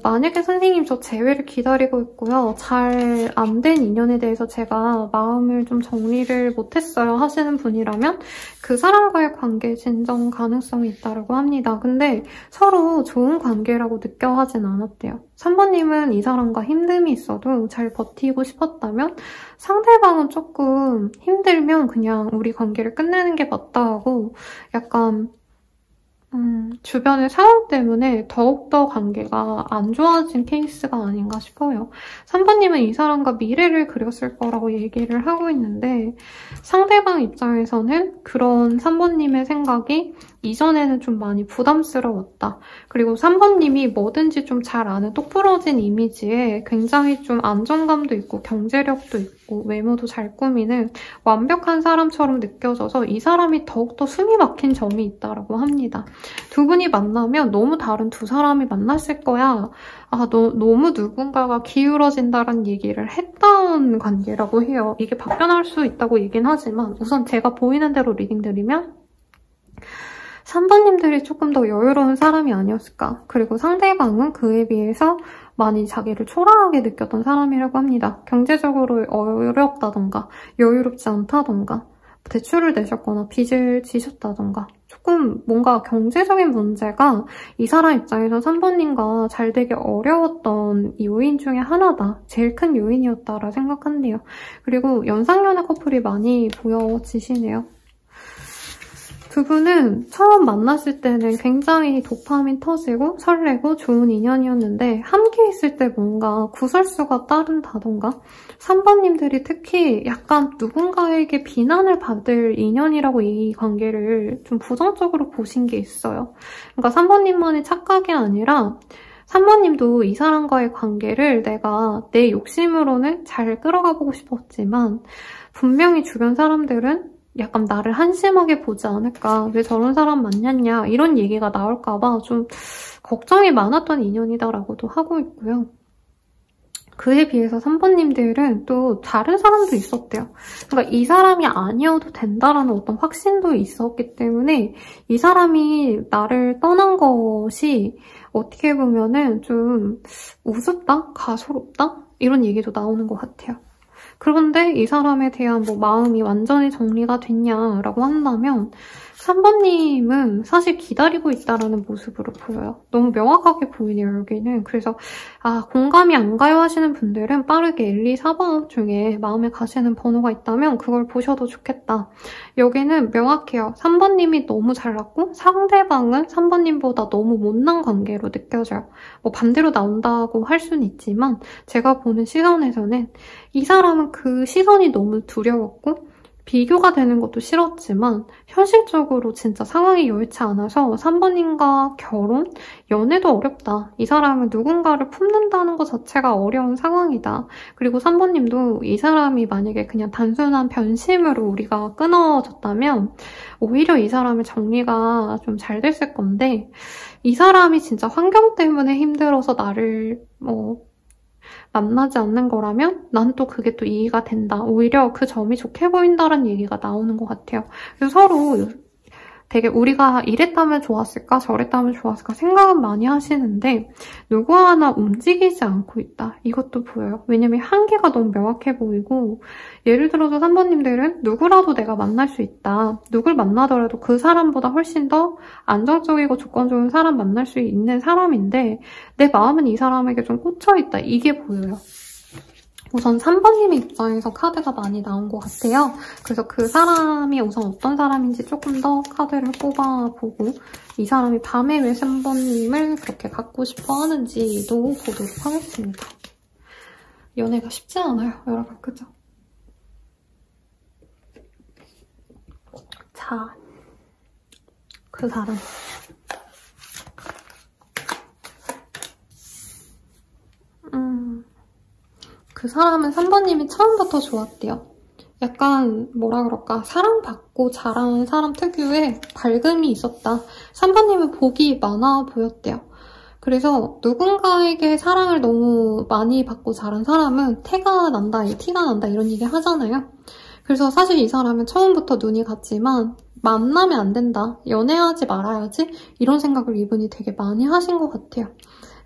S1: 만약에 선생님 저 재회를 기다리고 있고요. 잘 안 된 인연에 대해서 제가 마음을 좀 정리를 못했어요 하시는 분이라면 그 사람과의 관계 진정 가능성이 있다고 합니다. 근데 서로 좋은 관계라고 느껴 하진 않았대요. 3번님은 이 사람과 힘듦이 있어도 잘 버티고 싶었다면 상대방은 조금 힘들면 그냥 우리 관계를 끝내는 게 맞다 하고 약간 주변의 상황 때문에 더욱더 관계가 안 좋아진 케이스가 아닌가 싶어요. 3번님은 이 사람과 미래를 그렸을 거라고 얘기를 하고 있는데 상대방 입장에서는 그런 3번님의 생각이 이전에는 좀 많이 부담스러웠다. 그리고 3번님이 뭐든지 좀 잘 아는 똑부러진 이미지에 굉장히 좀 안정감도 있고 경제력도 있고 외모도 잘 꾸미는 완벽한 사람처럼 느껴져서 이 사람이 더욱더 숨이 막힌 점이 있다고 합니다. 두 분이 만나면 너무 다른 두 사람이 만났을 거야. 너무 누군가가 기울어진다는 얘기를 했던 관계라고 해요. 이게 바뀌어날 수 있다고 얘긴 하지만 우선 제가 보이는 대로 리딩 드리면 3번님들이 조금 더 여유로운 사람이 아니었을까. 그리고 상대방은 그에 비해서 많이 자기를 초라하게 느꼈던 사람이라고 합니다. 경제적으로 어렵다던가 여유롭지 않다던가 대출을 내셨거나 빚을 지셨다던가 조금 뭔가 경제적인 문제가 이 사람 입장에서 3번님과 잘 되기 어려웠던 요인 중에 하나다. 제일 큰 요인이었다라 생각한대요. 그리고 연상연하 커플이 많이 보여지시네요. 두 분은 처음 만났을 때는 굉장히 도파민 터지고 설레고 좋은 인연이었는데 함께 있을 때 뭔가 구설수가 따른다던가 3번님들이 특히 약간 누군가에게 비난을 받을 인연이라고 이 관계를 좀 부정적으로 보신 게 있어요. 그러니까 3번님만의 착각이 아니라 3번님도 이 사람과의 관계를 내가 내 욕심으로는 잘 끌어가보고 싶었지만 분명히 주변 사람들은 약간 나를 한심하게 보지 않을까, 왜 저런 사람 만났냐 이런 얘기가 나올까 봐 좀 걱정이 많았던 인연이다라고도 하고 있고요. 그에 비해서 3번님들은 또 다른 사람도 있었대요. 그러니까 이 사람이 아니어도 된다라는 어떤 확신도 있었기 때문에 이 사람이 나를 떠난 것이 어떻게 보면은 좀 우습다? 가소롭다? 이런 얘기도 나오는 것 같아요. 그런데 이 사람에 대한 마음이 완전히 정리가 됐냐라고 한다면 3번님은 사실 기다리고 있다라는 모습으로 보여요. 너무 명확하게 보이네요, 여기는. 그래서 공감이 안 가요 하시는 분들은 빠르게 1, 2, 4번 중에 마음에 가시는 번호가 있다면 그걸 보셔도 좋겠다. 여기는 명확해요. 3번님이 너무 잘났고 상대방은 3번님보다 너무 못난 관계로 느껴져요. 반대로 나온다고 할 수는 있지만 제가 보는 시선에서는 이 사람은 그 시선이 너무 두려웠고 비교가 되는 것도 싫었지만 현실적으로 진짜 상황이 여의치 않아서 3번님과 결혼, 연애도 어렵다. 이 사람은 누군가를 품는다는 것 자체가 어려운 상황이다. 그리고 3번님도 이 사람이 만약에 그냥 단순한 변심으로 우리가 끊어졌다면 오히려 이 사람의 정리가 좀 잘 됐을 건데 이 사람이 진짜 환경 때문에 힘들어서 나를 만나지 않는 거라면 난 또 그게 또 이해가 된다. 오히려 그 점이 좋게 보인다는 얘기가 나오는 것 같아요. 그래서 서로 되게 우리가 이랬다면 좋았을까 저랬다면 좋았을까 생각은 많이 하시는데 누구 하나 움직이지 않고 있다. 이것도 보여요. 왜냐면 한계가 너무 명확해 보이고 예를 들어서 3번님들은 누구라도 내가 만날 수 있다. 누굴 만나더라도 그 사람보다 훨씬 더 안정적이고 조건 좋은 사람 만날 수 있는 사람인데 내 마음은 이 사람에게 좀 꽂혀있다. 이게 보여요. 우선 3번님 입장에서 카드가 많이 나온 것 같아요. 그래서 그 사람이 우선 어떤 사람인지 조금 더 카드를 뽑아보고 이 사람이 밤에 왜 3번님을 그렇게 갖고 싶어 하는지도 보도록 하겠습니다. 연애가 쉽지 않아요, 여러분. 그죠? 자, 그 사람. 그 사람은 3번님이 처음부터 좋았대요. 약간 뭐라 그럴까, 사랑받고 자란 사람 특유의 밝음이 있었다. 3번님은 복이 많아 보였대요. 그래서 누군가에게 사랑을 너무 많이 받고 자란 사람은 티가 난다 이런 얘기 하잖아요. 그래서 사실 이 사람은 처음부터 눈이 갔지만 만나면 안 된다, 연애하지 말아야지 이런 생각을 이분이 되게 많이 하신 것 같아요.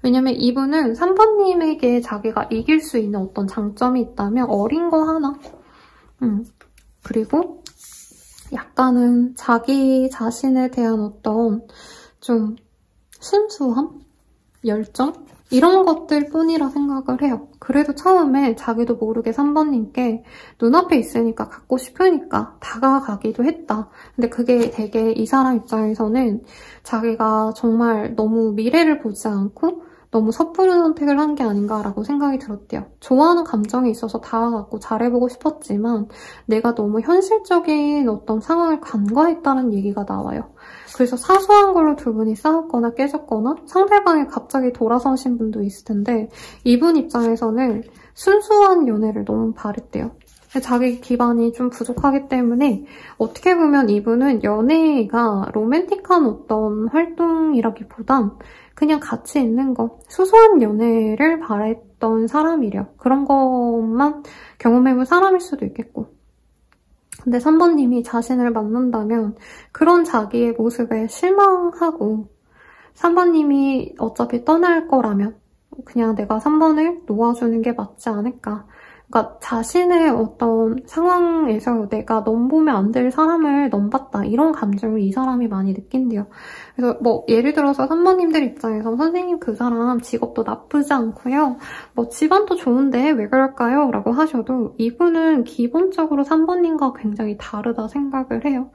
S1: 왜냐면 이분은 3번님에게 자기가 이길 수 있는 어떤 장점이 있다면 어린 거 하나? 그리고 약간은 자기 자신에 대한 어떤 좀 순수함? 열정? 이런 것들 뿐이라 생각을 해요. 그래도 처음에 자기도 모르게 3번님께 눈앞에 있으니까 갖고 싶으니까 다가가기도 했다. 근데 그게 되게 이 사람 입장에서는 자기가 정말 너무 미래를 보지 않고 너무 섣부른 선택을 한 게 아닌가라고 생각이 들었대요. 좋아하는 감정이 있어서 다가갔고 잘해보고 싶었지만 내가 너무 현실적인 어떤 상황을 간과했다는 얘기가 나와요. 그래서 사소한 걸로 두 분이 싸웠거나 깨졌거나 상대방이 갑자기 돌아서신 분도 있을 텐데 이분 입장에서는 순수한 연애를 너무 바랬대요. 자기 기반이 좀 부족하기 때문에 어떻게 보면 이분은 연애가 로맨틱한 어떤 활동이라기보단 그냥 같이 있는 거, 소소한 연애를 바랬던 사람이래요. 그런 것만 경험해본 사람일 수도 있겠고. 근데 3번님이 자신을 만난다면 그런 자기의 모습에 실망하고 3번님이 어차피 떠날 거라면 그냥 내가 3번을 놓아주는 게 맞지 않을까. 그러니까 자신의 어떤 상황에서 내가 넘보면 안 될 사람을 넘봤다 이런 감정을 이 사람이 많이 느낀대요. 그래서 뭐 예를 들어서 3번님들 입장에서 선생님 그 사람 직업도 나쁘지 않고요. 뭐 집안도 좋은데 왜 그럴까요? 라고 하셔도 이분은 기본적으로 3번님과 굉장히 다르다 생각을 해요.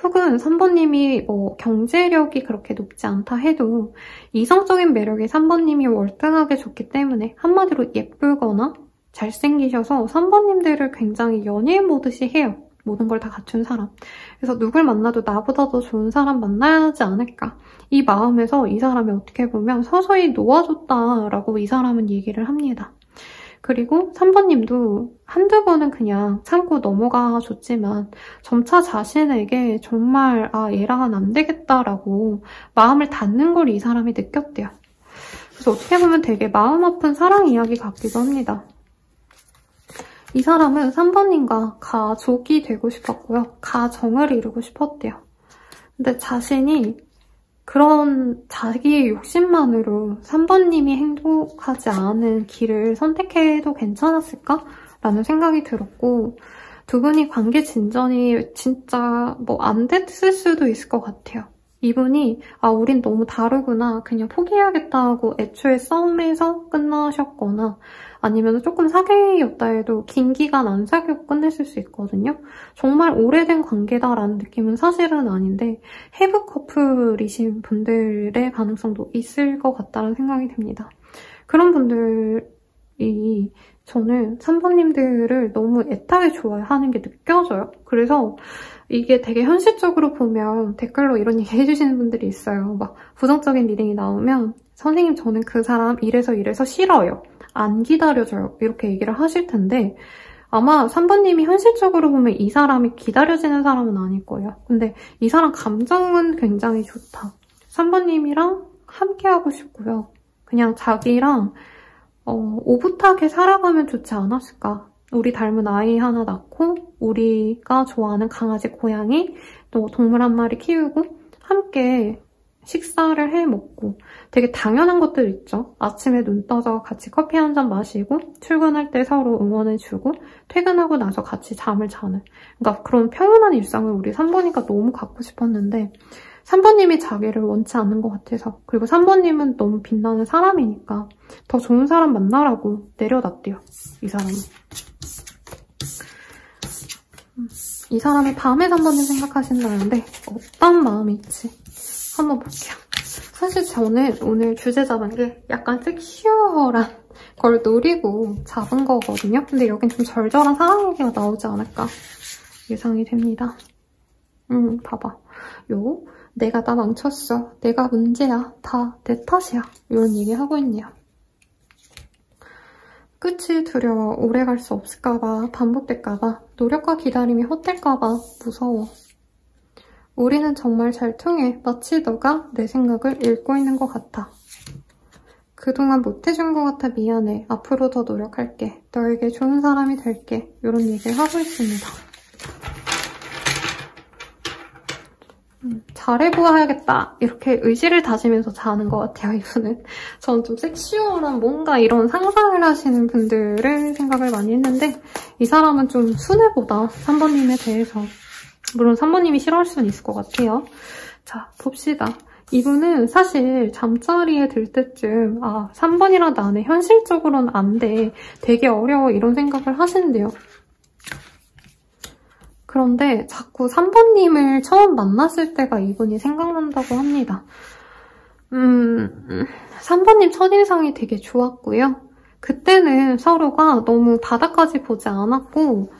S1: 혹은 3번님이 뭐 경제력이 그렇게 높지 않다 해도 이성적인 매력이 3번님이 월등하게 좋기 때문에 한마디로 예쁘거나 잘생기셔서 3번님들을 굉장히 연예인 보듯이 해요. 모든 걸 다 갖춘 사람. 그래서 누굴 만나도 나보다 더 좋은 사람 만나야 하지 않을까. 이 마음에서 이 사람이 어떻게 보면 서서히 놓아줬다라고 이 사람은 얘기를 합니다. 그리고 3번님도 한두 번은 그냥 참고 넘어가 줬지만 점차 자신에게 정말 얘랑은 안 되겠다라고 마음을 닫는 걸 이 사람이 느꼈대요. 그래서 어떻게 보면 되게 마음 아픈 사랑 이야기 같기도 합니다. 이 사람은 3번님과 가족이 되고 싶었고요. 가정을 이루고 싶었대요. 근데 자신이 그런 자기의 욕심만으로 3번님이 행복하지 않은 길을 선택해도 괜찮았을까라는 생각이 들었고 두 분이 관계 진전이 진짜 뭐 안 됐을 수도 있을 것 같아요. 이분이 우린 너무 다르구나 그냥 포기해야겠다 하고 애초에 싸움에서 끝나셨거나 아니면 조금 사귀었다 해도 긴 기간 안 사귀고 끝냈을 수 있거든요. 정말 오래된 관계다라는 느낌은 사실은 아닌데 해브 커플이신 분들의 가능성도 있을 것 같다는 생각이 듭니다. 그런 분들이 저는 3번님들을 너무 애타게 좋아하는 게 느껴져요. 그래서 이게 되게 현실적으로 보면 댓글로 이런 얘기 해주시는 분들이 있어요. 막 부정적인 리딩이 나오면 선생님 저는 그 사람 이래서 싫어요. 안 기다려줘요. 이렇게 얘기를 하실 텐데 아마 3번님이 현실적으로 보면 이 사람이 기다려지는 사람은 아닐 거예요. 근데 이 사람 감정은 굉장히 좋다. 3번님이랑 함께하고 싶고요. 그냥 자기랑 오붓하게 살아가면 좋지 않았을까. 우리 닮은 아이 하나 낳고 우리가 좋아하는 강아지, 고양이, 또 동물 한 마리 키우고 함께 식사를 해 먹고 되게 당연한 것들 있죠. 아침에 눈 떠서 같이 커피 한 잔 마시고 출근할 때 서로 응원해주고 퇴근하고 나서 같이 잠을 자는 그러니까 그런 평온한 일상을 우리 3번이가 너무 갖고 싶었는데 3번님이 자기를 원치 않는 것 같아서. 그리고 3번님은 너무 빛나는 사람이니까 더 좋은 사람 만나라고 내려놨대요. 이 사람은. 이 사람이 밤에 3번님 생각하신다는데 어떤 마음일지 한번 볼게요. 사실 저는 오늘 주제 잡은 게 약간 섹슈얼한 걸 노리고 잡은 거거든요. 근데 여긴 좀 절절한 사랑 얘기가 나오지 않을까 예상이 됩니다. 봐봐. 내가 나 망쳤어. 내가 문제야. 다 내 탓이야. 이런 얘기 하고 있네요. 끝이 두려워. 오래 갈 수 없을까봐, 반복될까봐, 노력과 기다림이 헛될까봐 무서워. 우리는 정말 잘 통해. 마치 너가 내 생각을 읽고 있는 것 같아. 그동안 못해준 것 같아 미안해. 앞으로 더 노력할게. 너에게 좋은 사람이 될게. 이런 얘기를 하고 있습니다. 잘해보아야겠다. 이렇게 의지를 다지면서 자는 것 같아요, 이분은. 저는 좀 섹시얼한 뭔가 이런 상상을 하시는 분들을 생각을 많이 했는데 이 사람은 좀 순애보다 3번님에 대해서 물론 3번님이 싫어할 수는 있을 것 같아요. 자, 봅시다. 이분은 사실 잠자리에 들 때쯤 3번이랑 나는 현실적으로는 안 돼. 되게 어려워. 이런 생각을 하신대요. 그런데 자꾸 3번님을 처음 만났을 때가 이분이 생각난다고 합니다. 3번님 첫인상이 되게 좋았고요. 그때는 서로가 너무 바닥까지 보지 않았고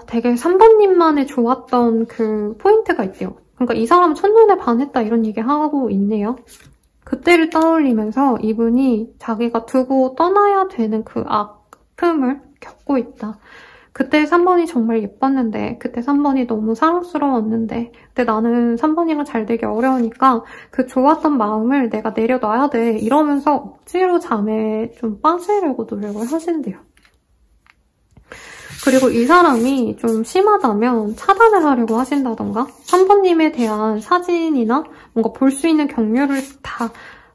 S1: 되게 3번님만의 좋았던 그 포인트가 있대요. 그러니까 이 사람은 첫눈에 반했다 이런 얘기 하고 있네요. 그때를 떠올리면서 이분이 자기가 두고 떠나야 되는 그 아픔을 겪고 있다. 그때 3번이 정말 예뻤는데 그때 3번이 너무 사랑스러웠는데 근데 나는 3번이랑 잘 되기 어려우니까 그 좋았던 마음을 내가 내려놔야 돼 이러면서 억지로 잠에 좀 빠지려고 노력을 하신대요. 그리고 이 사람이 좀 심하다면 차단을 하려고 하신다던가 3번님에 대한 사진이나 뭔가 볼 수 있는 경로를 다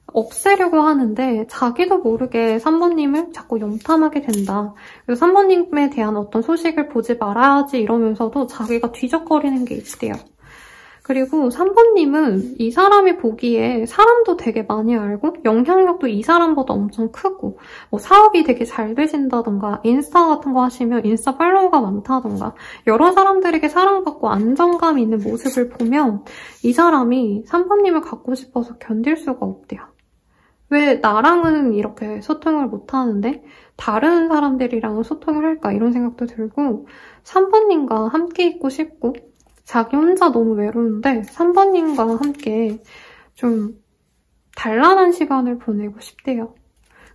S1: 없애려고 하는데 자기도 모르게 3번님을 자꾸 염탐하게 된다. 그래서 3번님에 대한 어떤 소식을 보지 말아야지 이러면서도 자기가 뒤적거리는 게 있대요. 그리고 3번님은 이 사람이 보기에 사람도 되게 많이 알고 영향력도 이 사람보다 엄청 크고 뭐 사업이 되게 잘 되신다던가 인스타 같은 거 하시면 인스타 팔로워가 많다던가 여러 사람들에게 사랑받고 안정감 있는 모습을 보면 이 사람이 3번님을 갖고 싶어서 견딜 수가 없대요. 왜 나랑은 이렇게 소통을 못하는데 다른 사람들이랑은 소통을 할까 이런 생각도 들고 3번님과 함께 있고 싶고 자기 혼자 너무 외로운데 3번님과 함께 좀 단란한 시간을 보내고 싶대요.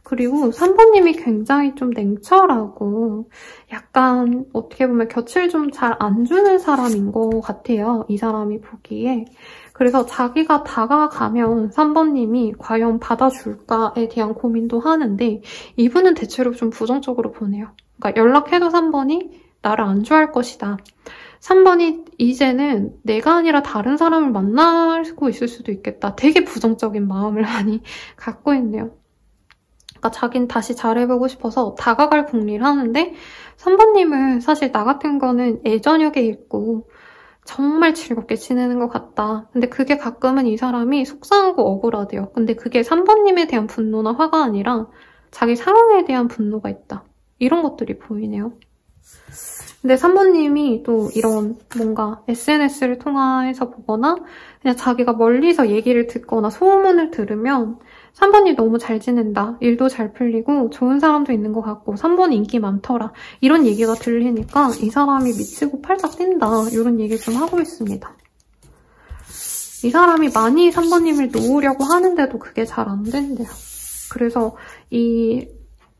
S1: 그리고 3번님이 굉장히 좀 냉철하고 약간 어떻게 보면 곁을 좀 잘 안 주는 사람인 것 같아요. 이 사람이 보기에. 그래서 자기가 다가가면 3번님이 과연 받아줄까에 대한 고민도 하는데 이분은 대체로 좀 부정적으로 보내요. 그러니까 연락해도 3번이 나를 안 좋아할 것이다. 3번이 이제는 내가 아니라 다른 사람을 만나고 있을 수도 있겠다. 되게 부정적인 마음을 많이 갖고 있네요. 그러니까 자긴 다시 잘해보고 싶어서 다가갈 궁리를 하는데 3번님은 사실 나 같은 거는 애저녁에 있고 정말 즐겁게 지내는 것 같다. 근데 그게 가끔은 이 사람이 속상하고 억울하대요. 근데 그게 3번님에 대한 분노나 화가 아니라 자기 상황에 대한 분노가 있다. 이런 것들이 보이네요. 근데 3번님이 또 이런 뭔가 SNS를 통해서 보거나 그냥 자기가 멀리서 얘기를 듣거나 소문을 들으면 3번이 너무 잘 지낸다. 일도 잘 풀리고 좋은 사람도 있는 것 같고 3번이 인기 많더라. 이런 얘기가 들리니까 이 사람이 미치고 팔짝 뛴다. 이런 얘기를 좀 하고 있습니다. 이 사람이 많이 3번님을 놓으려고 하는데도 그게 잘 안 된대요. 그래서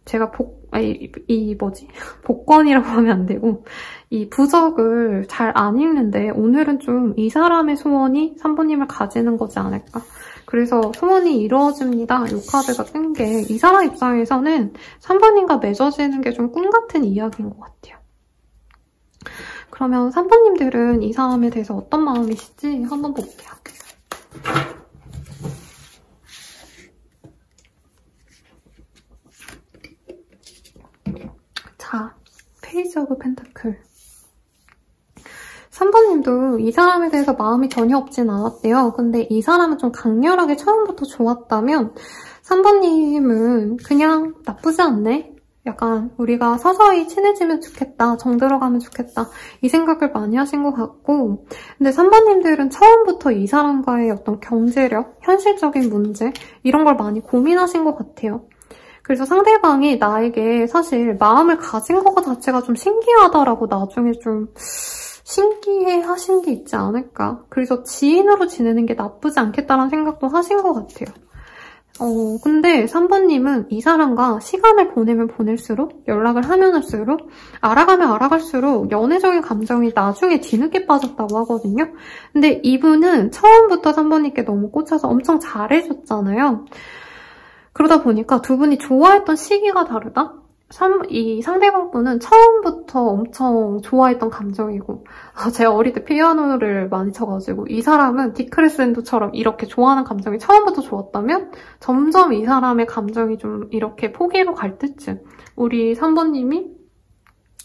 S1: 제가 복권이라고 하면 안 되고 이 부적을 잘 안 읽는데 오늘은 좀 이 사람의 소원이 3번님을 가지는 거지 않을까. 그래서 소원이 이루어집니다. 이 카드가 뜬 게 이 사람 입장에서는 3번님과 맺어지는 게 좀 꿈 같은 이야기인 것 같아요. 그러면 3번님들은 이 사람에 대해서 어떤 마음이실지 한번 볼게요. 자, 페이지 오브 펜타클. 3번님도 이 사람에 대해서 마음이 전혀 없진 않았대요. 근데 이 사람은 좀 강렬하게 처음부터 좋았다면 3번님은 그냥 나쁘지 않네? 약간 우리가 서서히 친해지면 좋겠다, 정들어가면 좋겠다 이 생각을 많이 하신 것 같고, 근데 3번님들은 처음부터 이 사람과의 어떤 경제력, 현실적인 문제 이런 걸 많이 고민하신 것 같아요. 그래서 상대방이 나에게 사실 마음을 가진 것 자체가 좀 신기하다라고 나중에 좀 신기해하신 게 있지 않을까. 그래서 지인으로 지내는 게 나쁘지 않겠다는 생각도 하신 것 같아요. 근데 3번님은 이 사람과 시간을 보내면 보낼수록, 연락을 하면 할수록, 알아가면 알아갈수록 연애적인 감정이 나중에 뒤늦게 빠졌다고 하거든요. 근데 이분은 처음부터 3번님께 너무 꽂혀서 엄청 잘해줬잖아요. 그러다 보니까 두 분이 좋아했던 시기가 다르다? 이 상대방 분은 처음부터 엄청 좋아했던 감정이고, 제가 어릴 때 피아노를 많이 쳐가지고 이 사람은 디크레센도처럼 이렇게 좋아하는 감정이 처음부터 좋았다면 점점 이 사람의 감정이 좀 이렇게 포기로 갈 때쯤, 우리 3번님이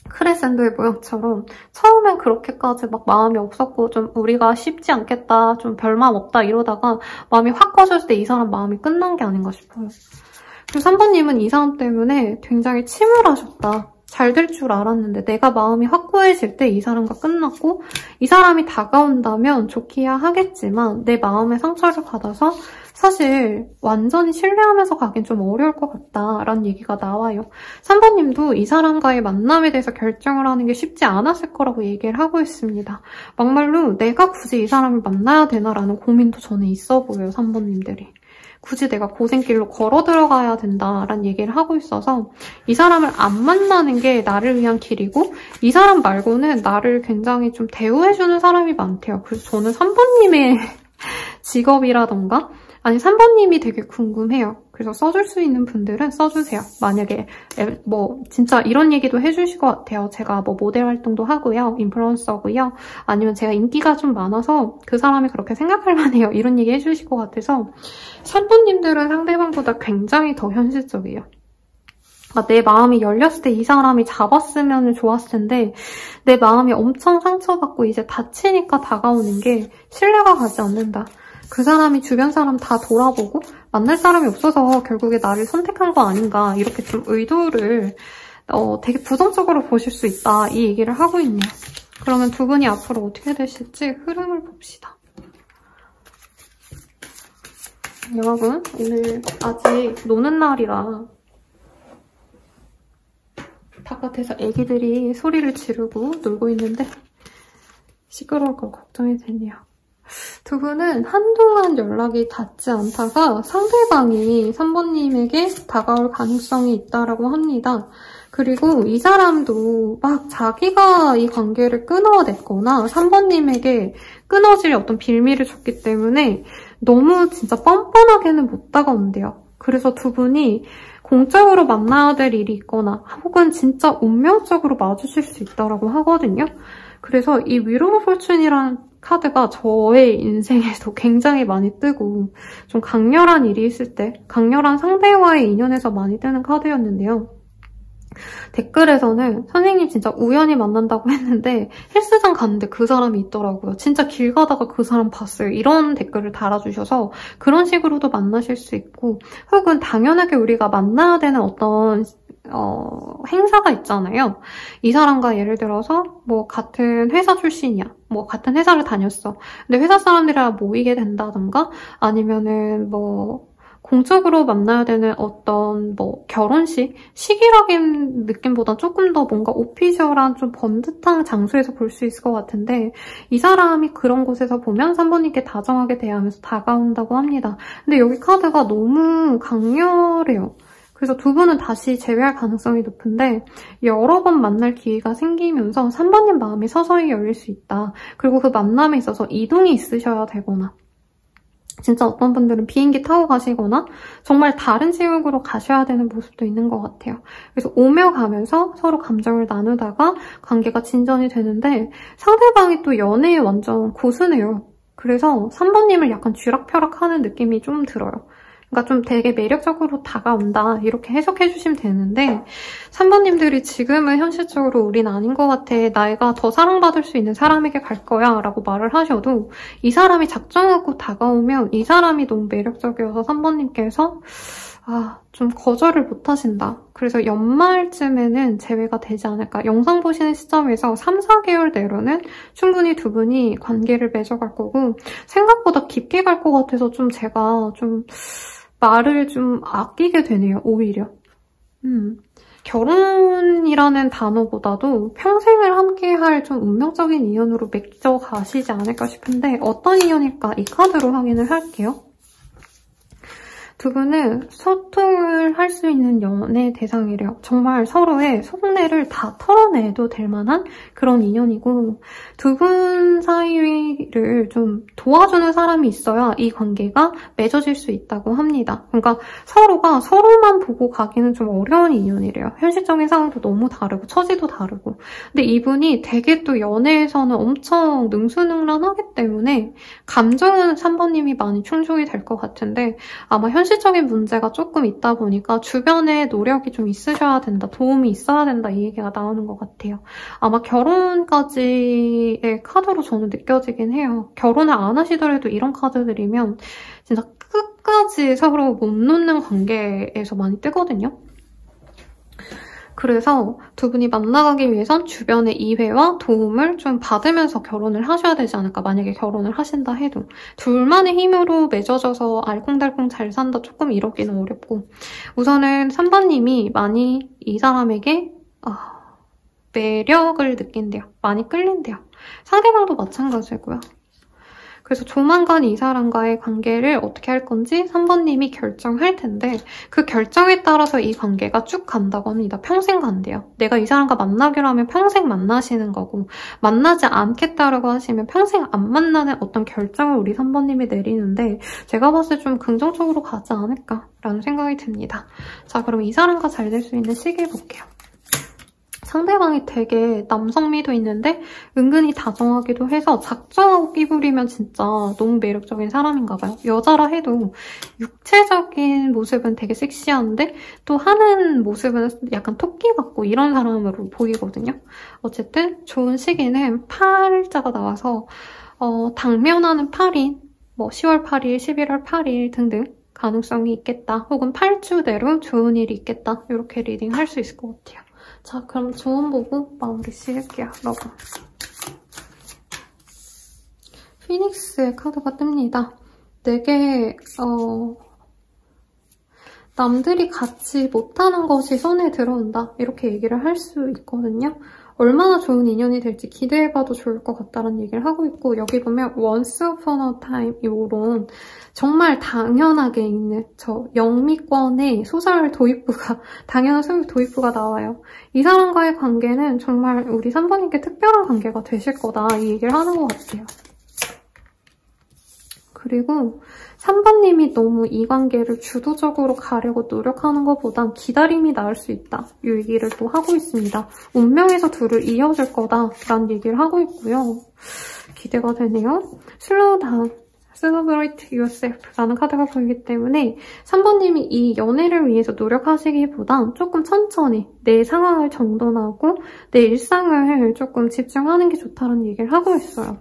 S1: 크레센도의 모양처럼 처음엔 그렇게까지 막 마음이 없었고 좀 우리가 쉽지 않겠다, 좀 별맘 없다 이러다가 마음이 확 꺼졌을 때 이 사람 마음이 끝난 게 아닌가 싶어요. 그리고 3번님은 이 사람 때문에 굉장히 침울하셨다. 잘 될 줄 알았는데 내가 마음이 확고해질 때 이 사람과 끝났고, 이 사람이 다가온다면 좋기야 하겠지만 내 마음에 상처를 받아서 사실 완전히 신뢰하면서 가긴 좀 어려울 것 같다라는 얘기가 나와요. 3번님도 이 사람과의 만남에 대해서 결정을 하는 게 쉽지 않았을 거라고 얘기를 하고 있습니다. 막말로 내가 굳이 이 사람을 만나야 되나라는 고민도 저는 있어 보여요, 3번님들이. 굳이 내가 고생길로 걸어 들어가야 된다라는 얘기를 하고 있어서 이 사람을 안 만나는 게 나를 위한 길이고, 이 사람 말고는 나를 굉장히 좀 대우해주는 사람이 많대요. 그래서 저는 3번님의 직업이라던가 아니 3번님이 되게 궁금해요. 그래서 써줄 수 있는 분들은 써주세요. 만약에 뭐 진짜 이런 얘기도 해주실 것 같아요. 제가 뭐 모델 활동도 하고요. 인플루언서고요. 아니면 제가 인기가 좀 많아서 그 사람이 그렇게 생각할 만해요. 이런 얘기 해주실 것 같아서 3번님들은 상대방보다 굉장히 더 현실적이에요. 내 마음이 열렸을 때 이 사람이 잡았으면 좋았을 텐데 내 마음이 엄청 상처받고 이제 다치니까 다가오는 게 신뢰가 가지 않는다. 그 사람이 주변 사람 다 돌아보고 만날 사람이 없어서 결국에 나를 선택한 거 아닌가, 이렇게 좀 의도를 되게 부정적으로 보실 수 있다, 이 얘기를 하고 있네요. 그러면 두 분이 앞으로 어떻게 되실지 흐름을 봅시다. 여러분, 오늘 아직 노는 날이라 바깥에서 애기들이 소리를 지르고 놀고 있는데 시끄러울 걸 걱정이 되네요. 두 분은 한동안 연락이 닿지 않다가 상대방이 3번님에게 다가올 가능성이 있다고 합니다. 그리고 이 사람도 막 자기가 이 관계를 끊어냈거나 3번님에게 끊어질 어떤 빌미를 줬기 때문에 너무 진짜 뻔뻔하게는 못 다가온대요. 그래서 두 분이 공적으로 만나야 될 일이 있거나 혹은 진짜 운명적으로 마주칠 수 있다고 하거든요. 그래서 이 위로 오브 포춘이라는 카드가 저의 인생에도 굉장히 많이 뜨고 좀 강렬한 일이 있을 때, 강렬한 상대와의 인연에서 많이 뜨는 카드였는데요. 댓글에서는 선생님 진짜 우연히 만난다고 했는데 헬스장 갔는데 그 사람이 있더라고요. 진짜 길 가다가 그 사람 봤어요. 이런 댓글을 달아주셔서 그런 식으로도 만나실 수 있고, 혹은 당연하게 우리가 만나야 되는 어떤 행사가 있잖아요. 이 사람과 예를 들어서 뭐 같은 회사 출신이야. 뭐 같은 회사를 다녔어. 근데 회사 사람들이랑 모이게 된다던가 아니면은 뭐 공적으로 만나야 되는 어떤 뭐 결혼식? 시기적인 느낌보다 조금 더 뭔가 오피셜한 좀 번듯한 장소에서 볼 수 있을 것 같은데 이 사람이 그런 곳에서 보면 3번님께 다정하게 대하면서 다가온다고 합니다. 근데 여기 카드가 너무 강렬해요. 그래서 두 분은 다시 재회할 가능성이 높은데 여러 번 만날 기회가 생기면서 3번님 마음이 서서히 열릴 수 있다. 그리고 그 만남에 있어서 이동이 있으셔야 되거나 진짜 어떤 분들은 비행기 타고 가시거나 정말 다른 지역으로 가셔야 되는 모습도 있는 것 같아요. 그래서 오며 가면서 서로 감정을 나누다가 관계가 진전이 되는데 상대방이 또 연애에 완전 고수네요. 그래서 3번님을 약간 쥐락펴락하는 느낌이 좀 들어요. 그러니까 좀 되게 매력적으로 다가온다 이렇게 해석해 주시면 되는데 3번님들이 지금은 현실적으로 우린 아닌 것 같아. 나이가 더 사랑받을 수 있는 사람에게 갈 거야 라고 말을 하셔도 이 사람이 작정하고 다가오면 이 사람이 너무 매력적이어서 3번님께서 좀 거절을 못 하신다. 그래서 연말쯤에는 제외가 되지 않을까. 영상 보시는 시점에서 3, 4개월 내로는 충분히 두 분이 관계를 맺어갈 거고 생각보다 깊게 갈 것 같아서 좀 제가 좀 말을 좀 아끼게 되네요, 오히려. 결혼이라는 단어보다도 평생을 함께할 좀 운명적인 인연으로 맺어가시지 않을까 싶은데 어떤 인연일까? 이 카드로 확인을 할게요. 두 분은 소통을 할 수 있는 연애 대상이래요. 정말 서로의 속내를 다 털어내도 될 만한 그런 인연이고 두 분 사이를 좀 도와주는 사람이 있어야 이 관계가 맺어질 수 있다고 합니다. 그러니까 서로가 서로만 보고 가기는 좀 어려운 인연이래요. 현실적인 상황도 너무 다르고 처지도 다르고 근데 이분이 되게 또 연애에서는 엄청 능수능란하기 때문에 감정은 3번님이 많이 충족이 될 것 같은데 아마 현실적인 문제가 조금 있다 보니까 주변에 노력이 좀 있으셔야 된다, 도움이 있어야 된다 이 얘기가 나오는 것 같아요. 아마 결혼까지의 카드로 저는 느껴지긴 해요. 결혼을 안 하시더라도 이런 카드들이면 진짜 끝까지 서로 못 놓는 관계에서 많이 뜨거든요. 그래서 두 분이 만나가기 위해선 주변의 이해와 도움을 좀 받으면서 결혼을 하셔야 되지 않을까. 만약에 결혼을 하신다 해도. 둘만의 힘으로 맺어져서 알콩달콩 잘 산다 조금 이러기는 어렵고 우선은 3번님이 많이 이 사람에게 매력을 느낀대요. 많이 끌린대요. 상대방도 마찬가지고요. 그래서 조만간 이 사람과의 관계를 어떻게 할 건지 3번님이 결정할 텐데 그 결정에 따라서 이 관계가 쭉 간다고 합니다. 평생 간대요. 내가 이 사람과 만나기로 하면 평생 만나시는 거고 만나지 않겠다라고 하시면 평생 안 만나는 어떤 결정을 우리 3번님이 내리는데 제가 봤을 때 좀 긍정적으로 가지 않을까라는 생각이 듭니다. 자, 그럼 이 사람과 잘 될 수 있는 시기를 볼게요. 상대방이 되게 남성미도 있는데 은근히 다정하기도 해서 작정하고 끼부리면 진짜 너무 매력적인 사람인가 봐요. 여자라 해도 육체적인 모습은 되게 섹시한데 또 하는 모습은 약간 토끼 같고 이런 사람으로 보이거든요. 어쨌든 좋은 시기는 8일자가 나와서 당면하는 8인, 뭐 10월 8일, 11월 8일 등등 가능성이 있겠다. 혹은 8주 내로 좋은 일이 있겠다. 이렇게 리딩할 수 있을 것 같아요. 자, 그럼 조언 보고 마무리 지을게요, 여러분. 피닉스의 카드가 뜹니다. 되게 남들이 갖지 못하는 것이 손에 들어온다. 이렇게 얘기를 할 수 있거든요. 얼마나 좋은 인연이 될지 기대해봐도 좋을 것 같다는 얘기를 하고 있고 여기 보면 Once Upon a Time 이런 정말 당연하게 있는 저 영미권의 소설 도입부가 당연한 소설 도입부가 나와요. 이 사람과의 관계는 정말 우리 3번님께 특별한 관계가 되실 거다 이 얘기를 하는 것 같아요. 그리고 3번님이 너무 이 관계를 주도적으로 가려고 노력하는 것보단 기다림이 나을 수 있다. 이 얘기를 또 하고 있습니다. 운명에서 둘을 이어줄 거다라는 얘기를 하고 있고요. 기대가 되네요. Slow down, celebrate yourself라는 카드가 보이기 때문에 3번님이 이 연애를 위해서 노력하시기보단 조금 천천히 내 상황을 정돈하고 내 일상을 조금 집중하는 게 좋다는 얘기를 하고 있어요.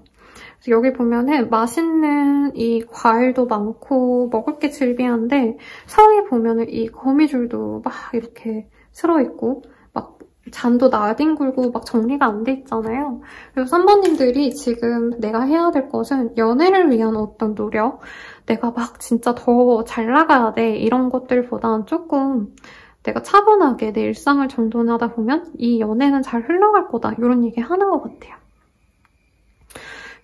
S1: 여기 보면은 맛있는 이 과일도 많고 먹을 게 즐비한데 사이에 보면은 이 거미줄도 막 이렇게 쓸어있고 막 잔도 나뒹굴고 막 정리가 안 돼 있잖아요. 그래서 3번님들이 지금 내가 해야 될 것은 연애를 위한 어떤 노력, 내가 막 진짜 더 잘 나가야 돼 이런 것들보다는 조금 내가 차분하게 내 일상을 정돈하다 보면 이 연애는 잘 흘러갈 거다 이런 얘기 하는 것 같아요.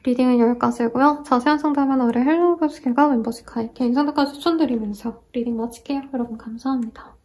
S1: 리딩은 여기까지고요. 자세한 상담은 아래 헬로우버스킬과 멤버십 가입, 개인 상담까지 추천드리면서 리딩 마칠게요. 여러분 감사합니다.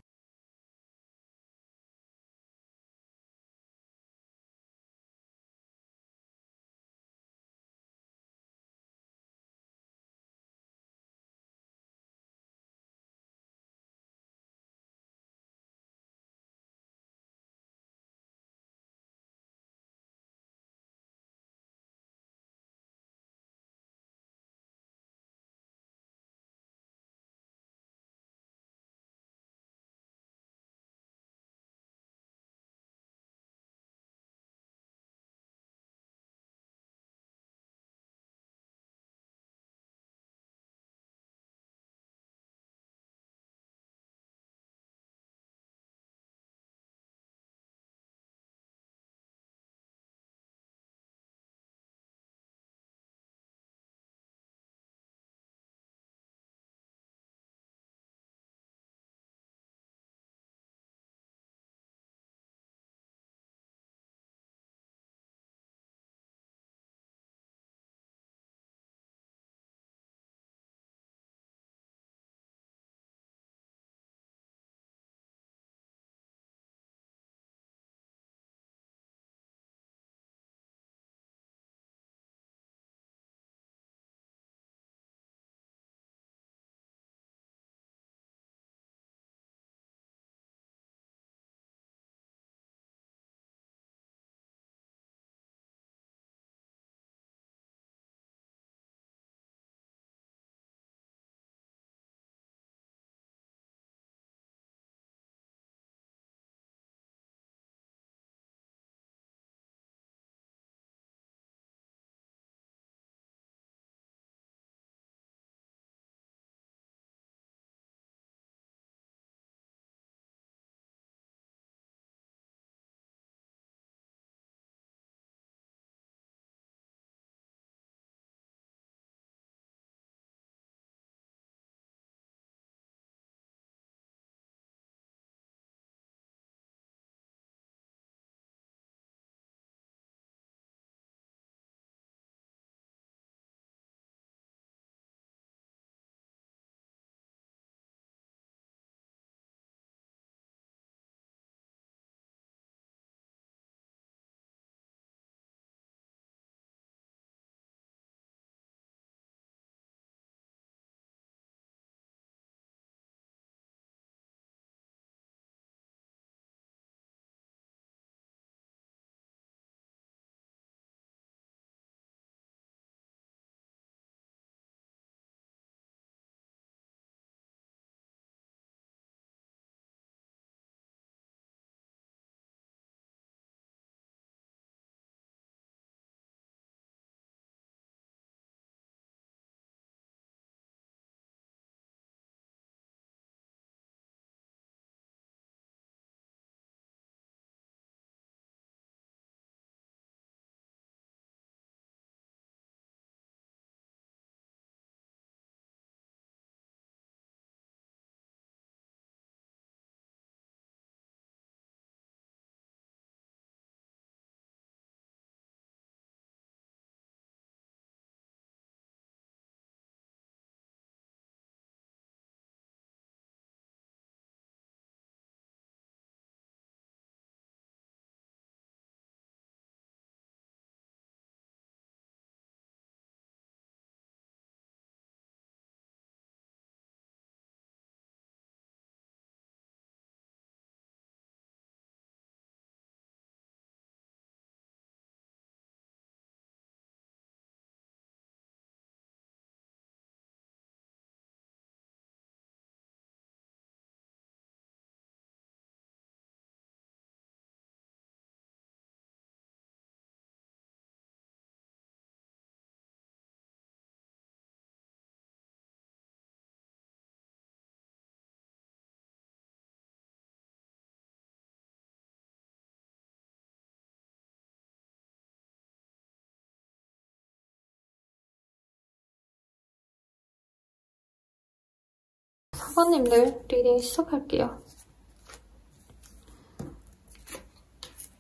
S1: 4번님들 리딩 시작할게요.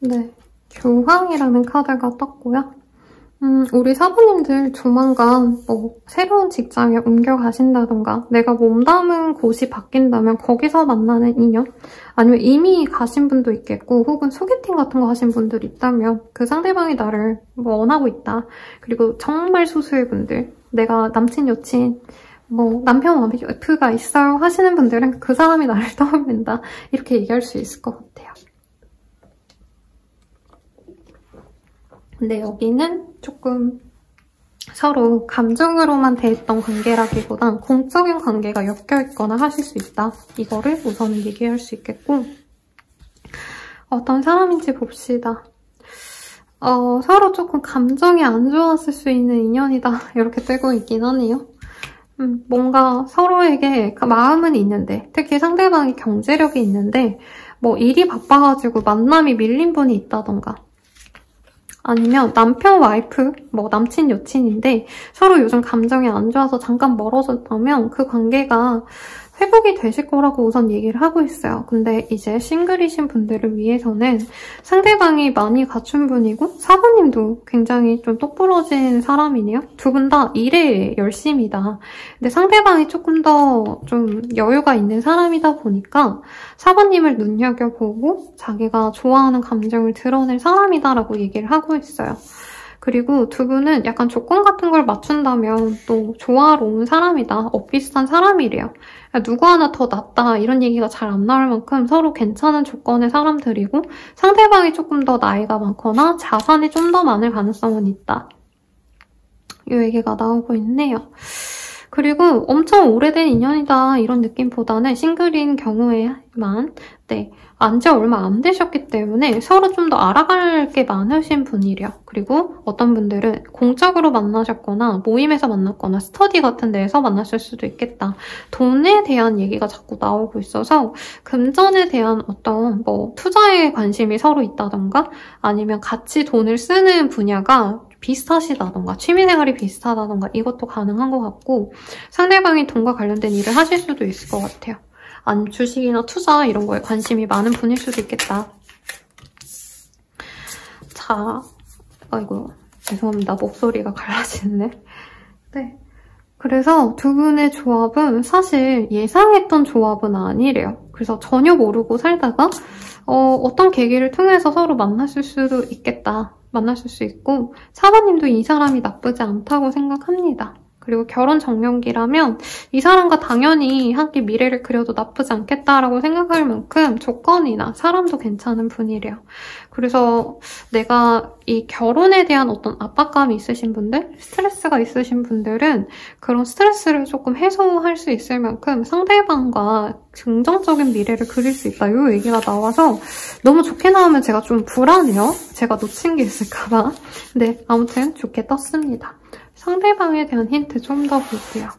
S1: 네, 교황이라는 카드가 떴고요. 우리 4번님들 조만간 뭐 새로운 직장에 옮겨가신다던가 내가 몸담은 곳이 바뀐다면 거기서 만나는 인연? 아니면 이미 가신 분도 있겠고 혹은 소개팅 같은 거 하신 분들이 있다면 그 상대방이 나를 뭐 원하고 있다. 그리고 정말 소수의 분들 내가 남친, 여친, 뭐 남편, 와이프가 있어요 하시는 분들은 그 사람이 나를 떠올린다. 이렇게 얘기할 수 있을 것 같아요. 근데 여기는 조금 서로 감정으로만 대했던 관계라기보단 공적인 관계가 엮여있거나 하실 수 있다. 이거를 우선은 얘기할 수 있겠고 어떤 사람인지 봅시다. 서로 조금 감정이 안 좋았을 수 있는 인연이다. 이렇게 뜨고 있긴 하네요. 뭔가 서로에게 마음은 있는데 특히 상대방이 경제력이 있는데 뭐 일이 바빠가지고 만남이 밀린 분이 있다던가 아니면 남편, 와이프, 뭐 남친, 여친인데 서로 요즘 감정이 안 좋아서 잠깐 멀어졌다면 그 관계가 회복이 되실 거라고 우선 얘기를 하고 있어요. 근데 이제 싱글이신 분들을 위해서는 상대방이 많이 갖춘 분이고 4번님도 굉장히 좀 똑부러진 사람이네요. 두 분 다 일에 열심이다. 근데 상대방이 조금 더 좀 여유가 있는 사람이다 보니까 4번님을 눈여겨보고 자기가 좋아하는 감정을 드러낼 사람이다라고 얘기를 하고 있어요. 그리고 두 분은 약간 조건 같은 걸 맞춘다면 또 조화로운 사람이다. 비슷한 사람이래요. 누구 하나 더 낫다 이런 얘기가 잘 안 나올 만큼 서로 괜찮은 조건의 사람들이고 상대방이 조금 더 나이가 많거나 자산이 좀 더 많을 가능성은 있다. 이 얘기가 나오고 있네요. 그리고 엄청 오래된 인연이다 이런 느낌보다는 싱글인 경우에만 안지 얼마 안 되셨기 때문에 서로 좀 더 알아갈 게 많으신 분이래요. 그리고 어떤 분들은 공적으로 만나셨거나 모임에서 만났거나 스터디 같은 데에서 만났을 수도 있겠다. 돈에 대한 얘기가 자꾸 나오고 있어서 금전에 대한 어떤 뭐 투자에 관심이 서로 있다던가 아니면 같이 돈을 쓰는 분야가 비슷하시다던가 취미생활이 비슷하다던가 이것도 가능한 것 같고 상대방이 돈과 관련된 일을 하실 수도 있을 것 같아요. 아니면 주식이나 투자 이런 거에 관심이 많은 분일 수도 있겠다. 자, 아이고 죄송합니다. 목소리가 갈라지네. 네. 그래서 두 분의 조합은 사실 예상했던 조합은 아니래요. 그래서 전혀 모르고 살다가 어떤 계기를 통해서 서로 만났을 수도 있겠다. 만났을 수 있고 4번님도 이 사람이 나쁘지 않다고 생각합니다. 그리고 결혼 정년기라면 이 사람과 당연히 함께 미래를 그려도 나쁘지 않겠다라고 생각할 만큼 조건이나 사람도 괜찮은 분이래요. 그래서 내가 이 결혼에 대한 어떤 압박감이 있으신 분들, 스트레스가 있으신 분들은 그런 스트레스를 조금 해소할 수 있을 만큼 상대방과 긍정적인 미래를 그릴 수 있다. 이 얘기가 나와서 너무 좋게 나오면 제가 좀 불안해요. 제가 놓친 게 있을까 봐. 근데 아무튼 좋게 떴습니다. 상대방에 대한 힌트 좀 더 볼게요.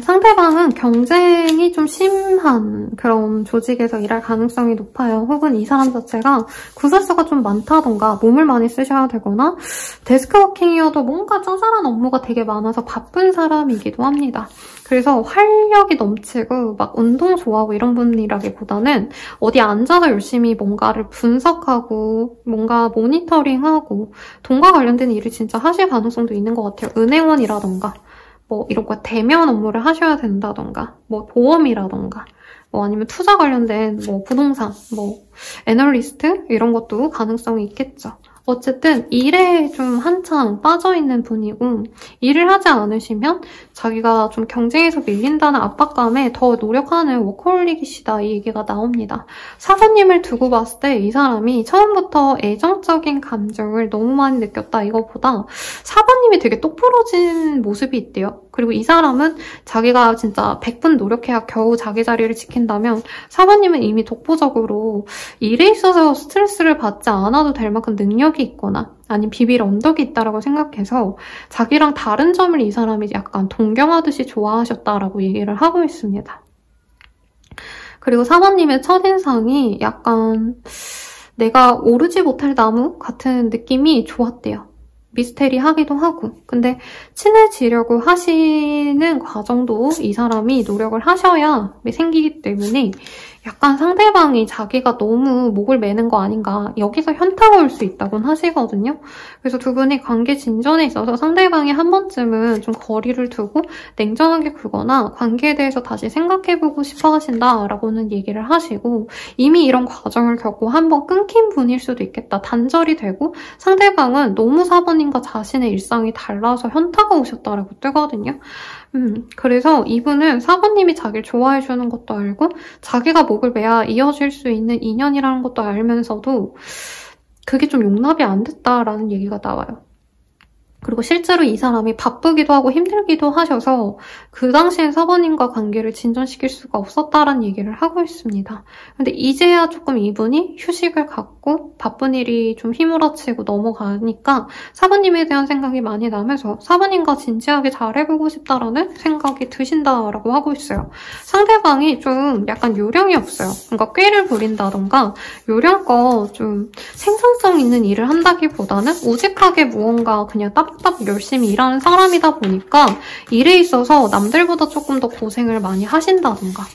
S1: 상대방은 경쟁이 좀 심한 그런 조직에서 일할 가능성이 높아요. 혹은 이 사람 자체가 구설수가 좀 많다던가 몸을 많이 쓰셔야 되거나 데스크워킹이어도 뭔가 짜잘한 업무가 되게 많아서 바쁜 사람이기도 합니다. 그래서 활력이 넘치고 막 운동 좋아하고 이런 분이라기보다는 어디 앉아서 열심히 뭔가를 분석하고 뭔가 모니터링하고 돈과 관련된 일을 진짜 하실 가능성도 있는 것 같아요. 은행원이라던가 뭐 이런 거 대면 업무를 하셔야 된다던가 뭐 보험이라던가 뭐 아니면 투자 관련된 뭐 부동산 뭐 애널리스트 이런 것도 가능성이 있겠죠. 어쨌든 일에 좀 한창 빠져있는 분이고 일을 하지 않으시면 자기가 좀 경쟁에서 밀린다는 압박감에 더 노력하는 워커홀릭이시다 이 얘기가 나옵니다. 4번님을 두고 봤을 때 이 사람이 처음부터 애정적인 감정을 너무 많이 느꼈다 이거보다 4번님이 되게 똑부러진 모습이 있대요. 그리고 이 사람은 자기가 진짜 100분 노력해야 겨우 자기 자리를 지킨다면 4번님은 이미 독보적으로 일에 있어서 스트레스를 받지 않아도 될 만큼 능력이 있거나 아니면 비빌 언덕이 있다고 생각해서 자기랑 다른 점을 이 사람이 약간 동경하듯이 좋아하셨다라고 얘기를 하고 있습니다. 그리고 4번님의 첫인상이 약간 내가 오르지 못할 나무 같은 느낌이 좋았대요. 미스테리하기도 하고. 근데 친해지려고 하시는 과정도 이 사람이 노력을 하셔야 생기기 때문에 약간 상대방이 자기가 너무 목을 매는 거 아닌가, 여기서 현타가 올 수 있다곤 하시거든요. 그래서 두 분이 관계 진전에 있어서 상대방이 한 번쯤은 좀 거리를 두고 냉정하게 굴거나 관계에 대해서 다시 생각해보고 싶어 하신다라고는 얘기를 하시고, 이미 이런 과정을 겪고 한 번 끊긴 분일 수도 있겠다. 단절이 되고 상대방은 너무 사부님과 자신의 일상이 달라서 현타가 오셨다라고 뜨거든요. 그래서 이분은 사부님이 자기를 좋아해주는 것도 알고 자기가 목을 매야 이어질 수 있는 인연이라는 것도 알면서도 그게 좀 용납이 안 됐다라는 얘기가 나와요. 그리고 실제로 이 사람이 바쁘기도 하고 힘들기도 하셔서 그 당시엔 사부님과 관계를 진전시킬 수가 없었다라는 얘기를 하고 있습니다. 근데 이제야 조금 이분이 휴식을 갖고 바쁜 일이 좀 휘몰아치고 넘어가니까 사부님에 대한 생각이 많이 나면서 사부님과 진지하게 잘해보고 싶다라는 생각이 드신다라고 하고 있어요. 상대방이 좀 약간 요령이 없어요. 그러니까 꾀를 부린다던가 요령껏 좀 생산성 있는 일을 한다기보다는 우직하게 무언가 그냥 딱 열심히 일하는 사람이다 보니까 일에 있어서 남들보다 조금 더 고생을 많이 하신다던가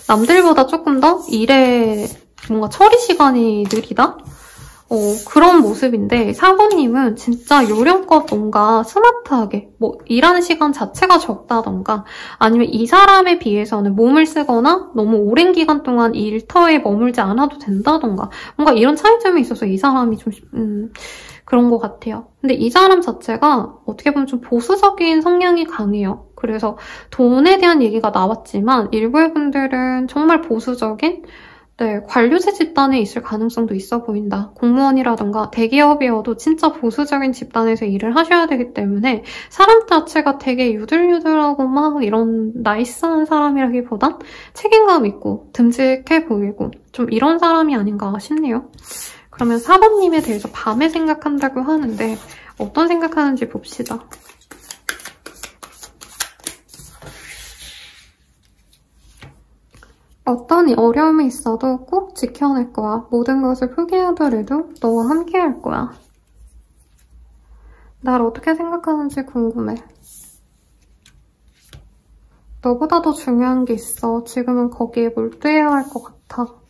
S1: 남들보다 조금 더 일에 뭔가 처리 시간이 느리다? 그런 모습인데 사부님은 진짜 요령껏 뭔가 스마트하게 뭐 일하는 시간 자체가 적다던가 아니면 이 사람에 비해서는 몸을 쓰거나 너무 오랜 기간 동안 일터에 머물지 않아도 된다던가 뭔가 이런 차이점이 있어서 이 사람이 좀 그런 것 같아요. 근데 이 사람 자체가 어떻게 보면 좀 보수적인 성향이 강해요. 그래서 돈에 대한 얘기가 나왔지만 일부의 분들은 정말 보수적인 관료제 집단에 있을 가능성도 있어 보인다. 공무원이라던가 대기업이어도 진짜 보수적인 집단에서 일을 하셔야 되기 때문에 사람 자체가 되게 유들유들하고 막 이런 나이스한 사람이라기보단 책임감 있고 듬직해 보이고 좀 이런 사람이 아닌가 싶네요. 그러면 사부님에 대해서 밤에 생각한다고 하는데 어떤 생각하는지 봅시다. 어떤 어려움이 있어도 꼭 지켜낼 거야. 모든 것을 포기하더라도 너와 함께 할 거야. 날 어떻게 생각하는지 궁금해. 너보다 더 중요한 게 있어. 지금은 거기에 몰두해야 할 것 같아.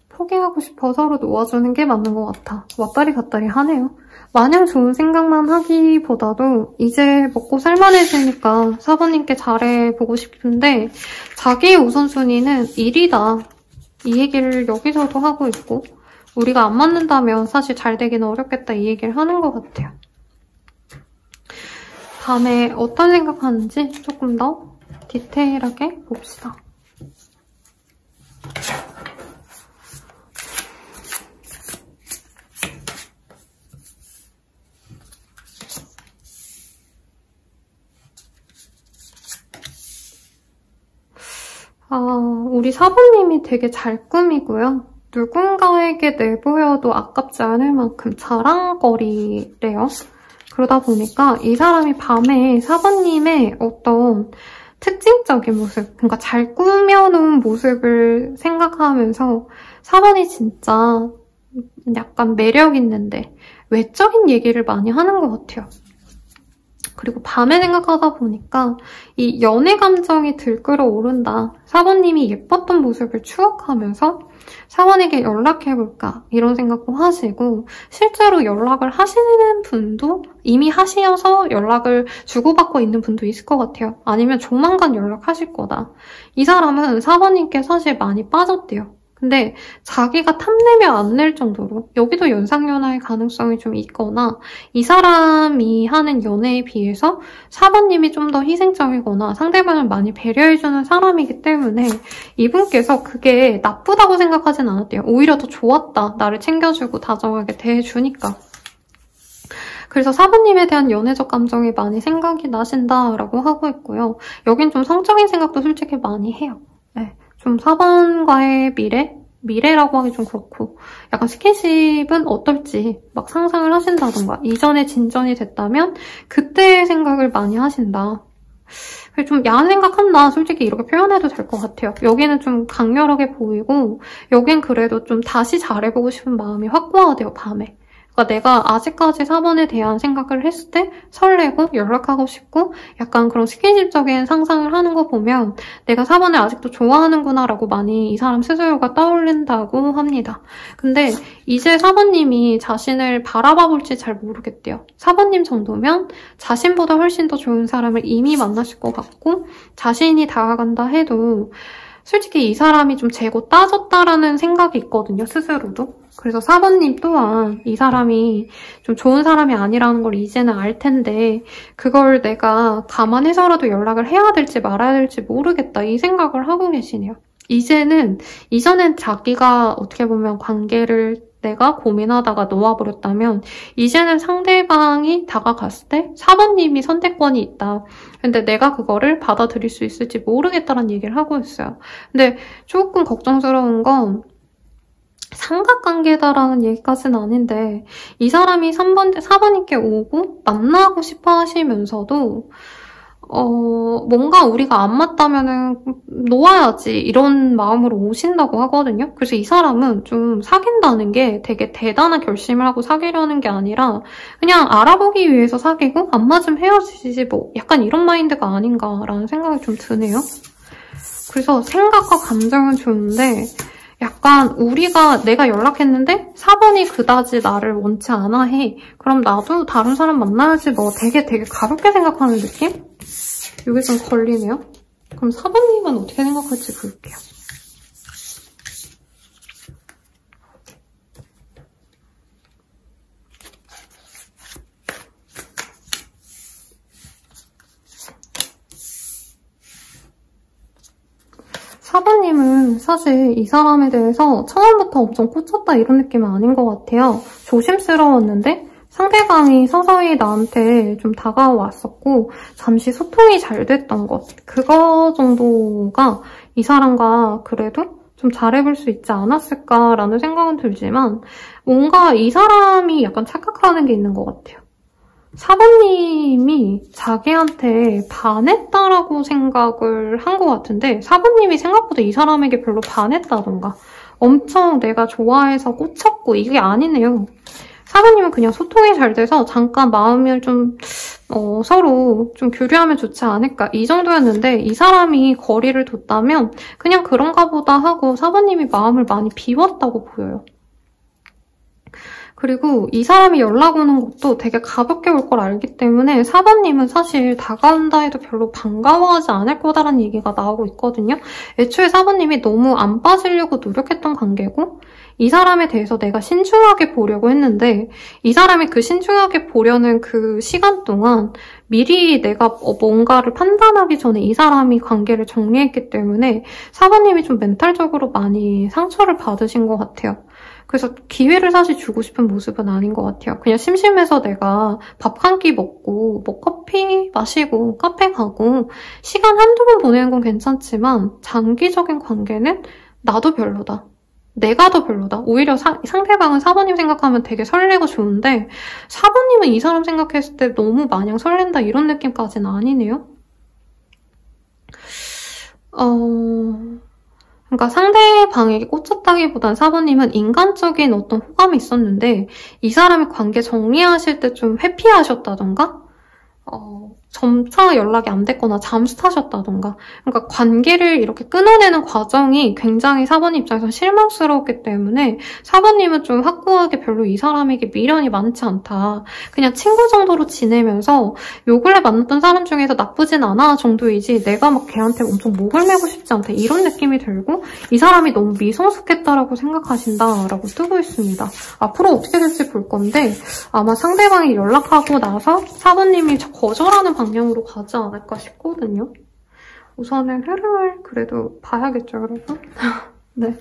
S1: 포기하고 싶어 서로 놓아주는 게 맞는 것 같아. 왔다리 갔다리 하네요. 마냥 좋은 생각만 하기보다도 이제 먹고 살만해지니까 사부님께 잘해보고 싶은데 자기의 우선순위는 일이다. 이 얘기를 여기서도 하고 있고 우리가 안 맞는다면 사실 잘 되기는 어렵겠다 이 얘기를 하는 것 같아요. 밤에 어떤 생각하는지 조금 더 디테일하게 봅시다. 우리 사부님이 되게 잘 꾸미고요. 누군가에게 내보여도 아깝지 않을 만큼 자랑거리래요. 그러다 보니까 이 사람이 밤에 사부님의 어떤 특징적인 모습, 그러니까 잘 꾸며놓은 모습을 생각하면서 사부님 진짜 약간 매력 있는데 외적인 얘기를 많이 하는 것 같아요. 그리고 밤에 생각하다 보니까 이 연애 감정이 들끓어 오른다. 사부님이 예뻤던 모습을 추억하면서 사원에게 연락해볼까 이런 생각도 하시고 실제로 연락을 하시는 분도 이미 하시어서 연락을 주고받고 있는 분도 있을 것 같아요. 아니면 조만간 연락하실 거다. 이 사람은 사부님께 사실 많이 빠졌대요. 근데 자기가 탐내면 안 낼 정도로 여기도 연상연하의 가능성이 좀 있거나 이 사람이 하는 연애에 비해서 사부님이 좀 더 희생적이거나 상대방을 많이 배려해주는 사람이기 때문에 이분께서 그게 나쁘다고 생각하진 않았대요. 오히려 더 좋았다. 나를 챙겨주고 다정하게 대해주니까. 그래서 사부님에 대한 연애적 감정이 많이 생각이 나신다라고 하고 있고요. 여긴 좀 성적인 생각도 솔직히 많이 해요. 네. 좀 사번과의 미래라고 하기 좀 그렇고 약간 스킨십은 어떨지 막 상상을 하신다던가 이전에 진전이 됐다면 그때의 생각을 많이 하신다. 좀 야한 생각한다 솔직히 이렇게 표현해도 될 것 같아요. 여기는 좀 강렬하게 보이고 여긴 그래도 좀 다시 잘해보고 싶은 마음이 확고하대요. 밤에. 그러니까 내가 아직까지 4번에 대한 생각을 했을 때 설레고 연락하고 싶고 약간 그런 스킨십적인 상상을 하는 거 보면 내가 4번을 아직도 좋아하는구나 라고 많이 이 사람 스스로가 떠올린다고 합니다. 근데 이제 4번님이 자신을 바라봐 볼지 잘 모르겠대요. 4번님 정도면 자신보다 훨씬 더 좋은 사람을 이미 만나실 것 같고 자신이 다가간다 해도 솔직히 이 사람이 좀 재고 따졌다라는 생각이 있거든요, 스스로도. 그래서 4번님 또한 이 사람이 좀 좋은 사람이 아니라는 걸 이제는 알 텐데 그걸 내가 감안해서라도 연락을 해야 될지 말아야 될지 모르겠다 이 생각을 하고 계시네요. 이전엔 자기가 어떻게 보면 관계를 내가 고민하다가 놓아버렸다면 이제는 상대방이 다가갔을 때 4번님이 선택권이 있다. 근데 내가 그거를 받아들일 수 있을지 모르겠다는 얘기를 하고 있어요. 근데 조금 걱정스러운 건 삼각관계다라는 얘기까지는 아닌데 이 사람이 4번님께 오고 만나고 싶어 하시면서도 뭔가 우리가 안 맞다면은 놓아야지 이런 마음으로 오신다고 하거든요. 그래서 이 사람은 좀 사귄다는 게 되게 대단한 결심을 하고 사귀려는 게 아니라 그냥 알아보기 위해서 사귀고 안 맞으면 헤어지지 뭐 약간 이런 마인드가 아닌가라는 생각이 좀 드네요. 그래서 생각과 감정은 좋은데 약간 내가 연락했는데 4번이 그다지 나를 원치 않아 해. 그럼 나도 다른 사람 만나야지 뭐 되게 가볍게 생각하는 느낌? 이게 좀 걸리네요. 그럼 4번님은 어떻게 생각할지 볼게요. 사부님은 사실 이 사람에 대해서 처음부터 엄청 꽂혔다 이런 느낌은 아닌 것 같아요. 조심스러웠는데 상대방이 서서히 나한테 좀 다가왔었고 잠시 소통이 잘 됐던 것. 그거 정도가 이 사람과 그래도 좀 잘해볼 수 있지 않았을까라는 생각은 들지만 뭔가 이 사람이 약간 착각하는 게 있는 것 같아요. 사부님이 자기한테 반했다라고 생각을 한 것 같은데 사부님이 생각보다 이 사람에게 별로 반했다던가 엄청 내가 좋아해서 꽂혔고 이게 아니네요. 사부님은 그냥 소통이 잘 돼서 잠깐 마음을 좀 서로 좀 교류하면 좋지 않을까 이 정도였는데 이 사람이 거리를 뒀다면 그냥 그런가 보다 하고 사부님이 마음을 많이 비웠다고 보여요. 그리고 이 사람이 연락 오는 것도 되게 가볍게 올 걸 알기 때문에 4번님은 사실 다가온다 해도 별로 반가워하지 않을 거다라는 얘기가 나오고 있거든요. 애초에 4번님이 너무 안 빠지려고 노력했던 관계고 이 사람에 대해서 내가 신중하게 보려고 했는데 이 사람이 그 신중하게 보려는 그 시간 동안 미리 내가 뭔가를 판단하기 전에 이 사람이 관계를 정리했기 때문에 4번님이 좀 멘탈적으로 많이 상처를 받으신 것 같아요. 그래서 기회를 사실 주고 싶은 모습은 아닌 것 같아요. 그냥 심심해서 내가 밥 한 끼 먹고 뭐 커피 마시고 카페 가고 시간 한두 번 보내는 건 괜찮지만 장기적인 관계는 나도 별로다. 내가 더 별로다. 오히려 상대방은 4번님 생각하면 되게 설레고 좋은데 4번님은 이 사람 생각했을 때 너무 마냥 설렌다 이런 느낌까지는 아니네요. 그러니까 상대방에게 꽂혔다기보단 4번님은 인간적인 어떤 호감이 있었는데 이 사람의 관계 정리하실 때 좀 회피하셨다던가 점차 연락이 안 됐거나 잠수 타셨다던가 그러니까 관계를 이렇게 끊어내는 과정이 굉장히 4번님 입장에서 실망스러웠기 때문에 4번님은 좀 확고하게 별로 이 사람에게 미련이 많지 않다. 그냥 친구 정도로 지내면서 요 근래 만났던 사람 중에서 나쁘진 않아 정도이지 내가 막 걔한테 엄청 목을 매고 싶지 않다. 이런 느낌이 들고 이 사람이 너무 미성숙했다라고 생각하신다라고 뜨고 있습니다. 앞으로 어떻게 될지 볼 건데 아마 상대방이 연락하고 나서 4번님이 거절하는 방향으로 가지 않을까 싶거든요. 우선은 흐름을 그래도 봐야겠죠, 여러분? 네.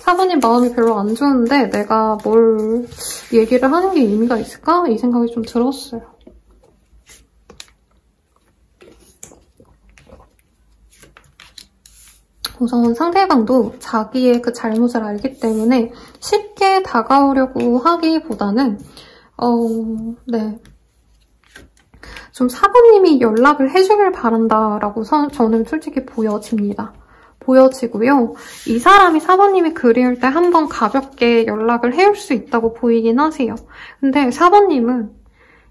S1: 4번님 마음이 별로 안 좋은데 내가 뭘 얘기를 하는 게 의미가 있을까? 이 생각이 좀 들었어요. 우선 상대방도 자기의 그 잘못을 알기 때문에 쉽게 다가오려고 하기보다는 네. 좀 4번님이 연락을 해주길 바란다라고 저는 솔직히 보여집니다. 보여지고요. 이 사람이 4번님이 그리울 때 한번 가볍게 연락을 해올 수 있다고 보이긴 하세요. 근데 4번님은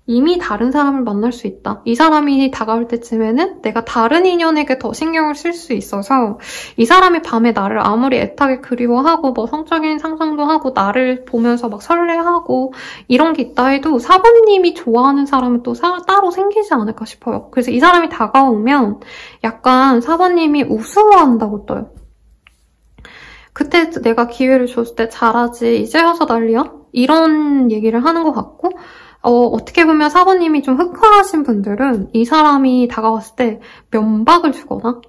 S1: 이미 다른 사람을 만날 수 있다. 이 사람이 다가올 때쯤에는 내가 다른 인연에게 더 신경을 쓸 수 있어서 이 사람이 밤에 나를 아무리 애타게 그리워하고 뭐 성적인 상상도 하고 나를 보면서 막 설레하고 이런 게 있다 해도 4번님이 좋아하는 사람은 또 따로 생기지 않을까 싶어요. 그래서 이 사람이 다가오면 약간 4번님이 우스워한다고 떠요. 그때 내가 기회를 줬을 때 잘하지 이제 와서 난리야? 이런 얘기를 하는 것 같고 어떻게 보면 4번님이 좀 흑화하신 분들은 이 사람이 다가왔을 때 면박을 주거나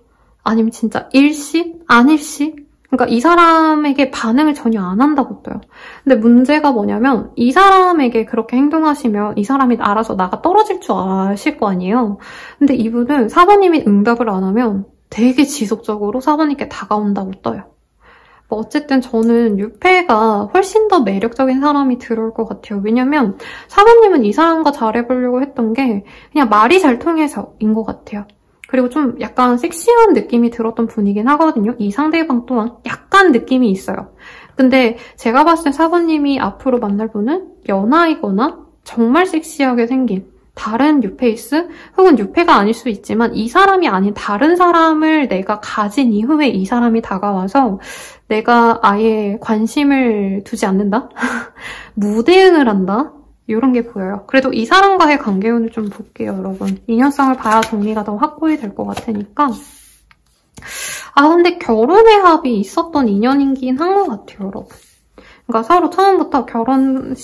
S1: 아니면 진짜 일식? 안일식? 그러니까 이 사람에게 반응을 전혀 안 한다고 떠요. 근데 문제가 뭐냐면 이 사람에게 그렇게 행동하시면 이 사람이 알아서 나가 떨어질 줄 아실 거 아니에요. 근데 이분은 4번님이 응답을 안 하면 되게 지속적으로 4번님께 다가온다고 떠요. 뭐 어쨌든 저는 6패가 훨씬 더 매력적인 사람이 들어올 것 같아요. 왜냐면 4번님은 이 사람과 잘해보려고 했던 게 그냥 말이 잘 통해서인 것 같아요. 그리고 좀 약간 섹시한 느낌이 들었던 분이긴 하거든요. 이 상대방 또한 약간 느낌이 있어요. 근데 제가 봤을 때 4번님이 앞으로 만날 분은 연하이거나 정말 섹시하게 생긴 다른 뉴페이스 혹은 뉴페가 아닐 수 있지만 이 사람이 아닌 다른 사람을 내가 가진 이후에 이 사람이 다가와서 내가 아예 관심을 두지 않는다? 무대응을 한다? 이런 게 보여요. 그래도 이 사람과의 관계운을 좀 볼게요, 여러분. 인연성을 봐야 정리가 더 확고히 될 것 같으니까. 근데 결혼의 합이 있었던 인연이긴 한 것 같아요, 여러분. 그러니까 서로 처음부터 결혼을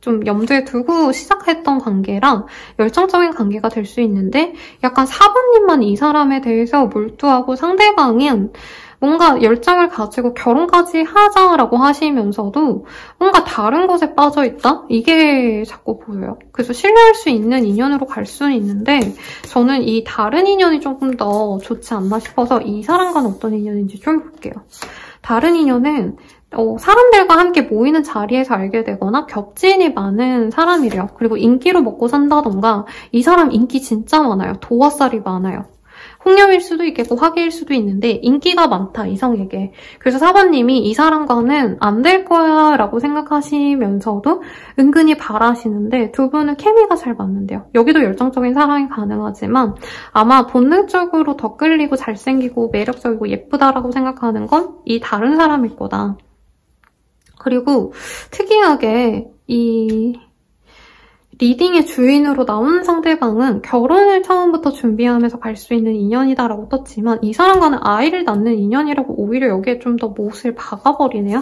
S1: 좀 염두에 두고 시작했던 관계랑 열정적인 관계가 될 수 있는데 약간 4번님만 이 사람에 대해서 몰두하고 상대방은 뭔가 열정을 가지고 결혼까지 하자라고 하시면서도 뭔가 다른 것에 빠져있다? 이게 자꾸 보여요. 그래서 신뢰할 수 있는 인연으로 갈 수는 있는데 저는 이 다른 인연이 조금 더 좋지 않나 싶어서 이 사람과는 어떤 인연인지 좀 볼게요. 다른 인연은 사람들과 함께 모이는 자리에서 알게 되거나 겹지인이 많은 사람이래요. 그리고 인기로 먹고 산다던가 이 사람 인기 진짜 많아요. 도화살이 많아요. 홍염일 수도 있겠고 화기일 수도 있는데 인기가 많다, 이성에게. 그래서 4번님이 이 사람과는 안 될 거야 라고 생각하시면서도 은근히 바라시는데 두 분은 케미가 잘 맞는데요. 여기도 열정적인 사랑이 가능하지만 아마 본능적으로 더 끌리고 잘생기고 매력적이고 예쁘다라고 생각하는 건 이 다른 사람일 거다. 그리고 특이하게 이 리딩의 주인으로 나온 상대방은 결혼을 처음부터 준비하면서 갈 수 있는 인연이다라고 떴지만 이 사람과는 아이를 낳는 인연이라고 오히려 여기에 좀 더 못을 박아버리네요.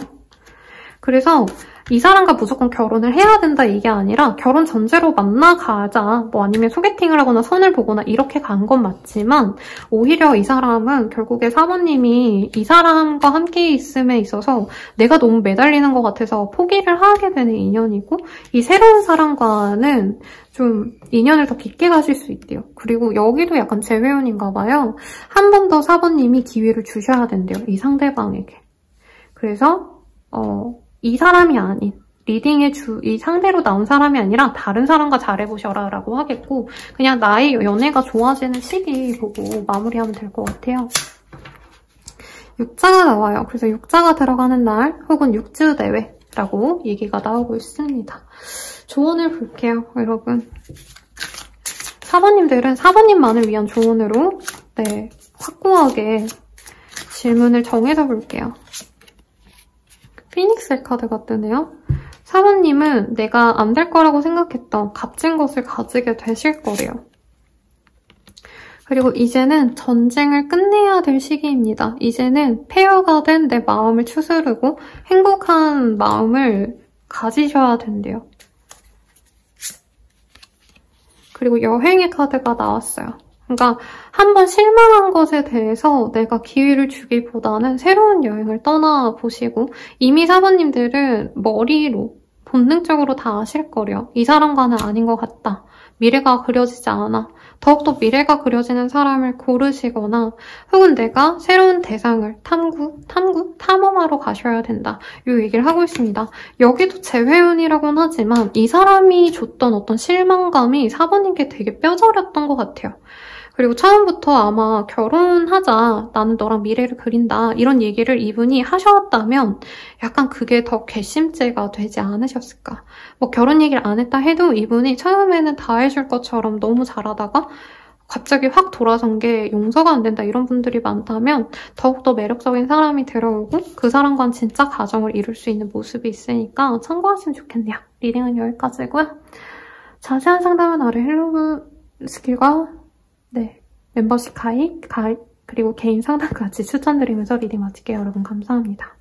S1: 그래서 이 사람과 무조건 결혼을 해야 된다 이게 아니라 결혼 전제로 만나가자 뭐 아니면 소개팅을 하거나 선을 보거나 이렇게 간 건 맞지만 오히려 이 사람은 결국에 4번님이 이 사람과 함께 있음에 있어서 내가 너무 매달리는 것 같아서 포기를 하게 되는 인연이고 이 새로운 사람과는 좀 인연을 더 깊게 가실 수 있대요. 그리고 여기도 약간 재회운인가 봐요. 한 번 더 4번님이 기회를 주셔야 된대요. 이 상대방에게. 그래서 이 사람이 아닌 리딩의 이 상대로 나온 사람이 아니라 다른 사람과 잘해보셔라 라고 하겠고 그냥 나의 연애가 좋아지는 시기 보고 마무리하면 될 것 같아요. 육자가 나와요. 그래서 육자가 들어가는 날 혹은 육주대회라고 얘기가 나오고 있습니다. 조언을 볼게요, 여러분. 4번님들은 4번님만을 위한 조언으로 확고하게 질문을 정해서 볼게요. 피닉스의 카드가 뜨네요. 4번님은 내가 안 될 거라고 생각했던 값진 것을 가지게 되실 거래요. 그리고 이제는 전쟁을 끝내야 될 시기입니다. 이제는 폐허가 된 내 마음을 추스르고 행복한 마음을 가지셔야 된대요. 그리고 여행의 카드가 나왔어요. 그러니까 한번 실망한 것에 대해서 내가 기회를 주기보다는 새로운 여행을 떠나보시고 이미 4번님들은 머리로 본능적으로 다 아실 거래요. 이 사람과는 아닌 것 같다. 미래가 그려지지 않아. 더욱더 미래가 그려지는 사람을 고르시거나 혹은 내가 새로운 대상을 탐험하러 가셔야 된다. 이 얘기를 하고 있습니다. 여기도 재회운이라고는 하지만 이 사람이 줬던 어떤 실망감이 4번님께 되게 뼈저렸던 것 같아요. 그리고 처음부터 아마 결혼하자, 나는 너랑 미래를 그린다, 이런 얘기를 이분이 하셨다면 약간 그게 더 괘씸죄가 되지 않으셨을까. 뭐 결혼 얘기를 안 했다 해도 이분이 처음에는 다 해줄 것처럼 너무 잘하다가 갑자기 확 돌아선 게 용서가 안 된다 이런 분들이 많다면 더욱더 매력적인 사람이 들어오고 그 사람과는 진짜 가정을 이룰 수 있는 모습이 있으니까 참고하시면 좋겠네요. 리딩은 여기까지고요. 자세한 상담은 아래 헬로우 스킬과 멤버십 가입, 그리고 개인 상담까지 추천드리면서 리딩 마칠게요. 여러분 감사합니다.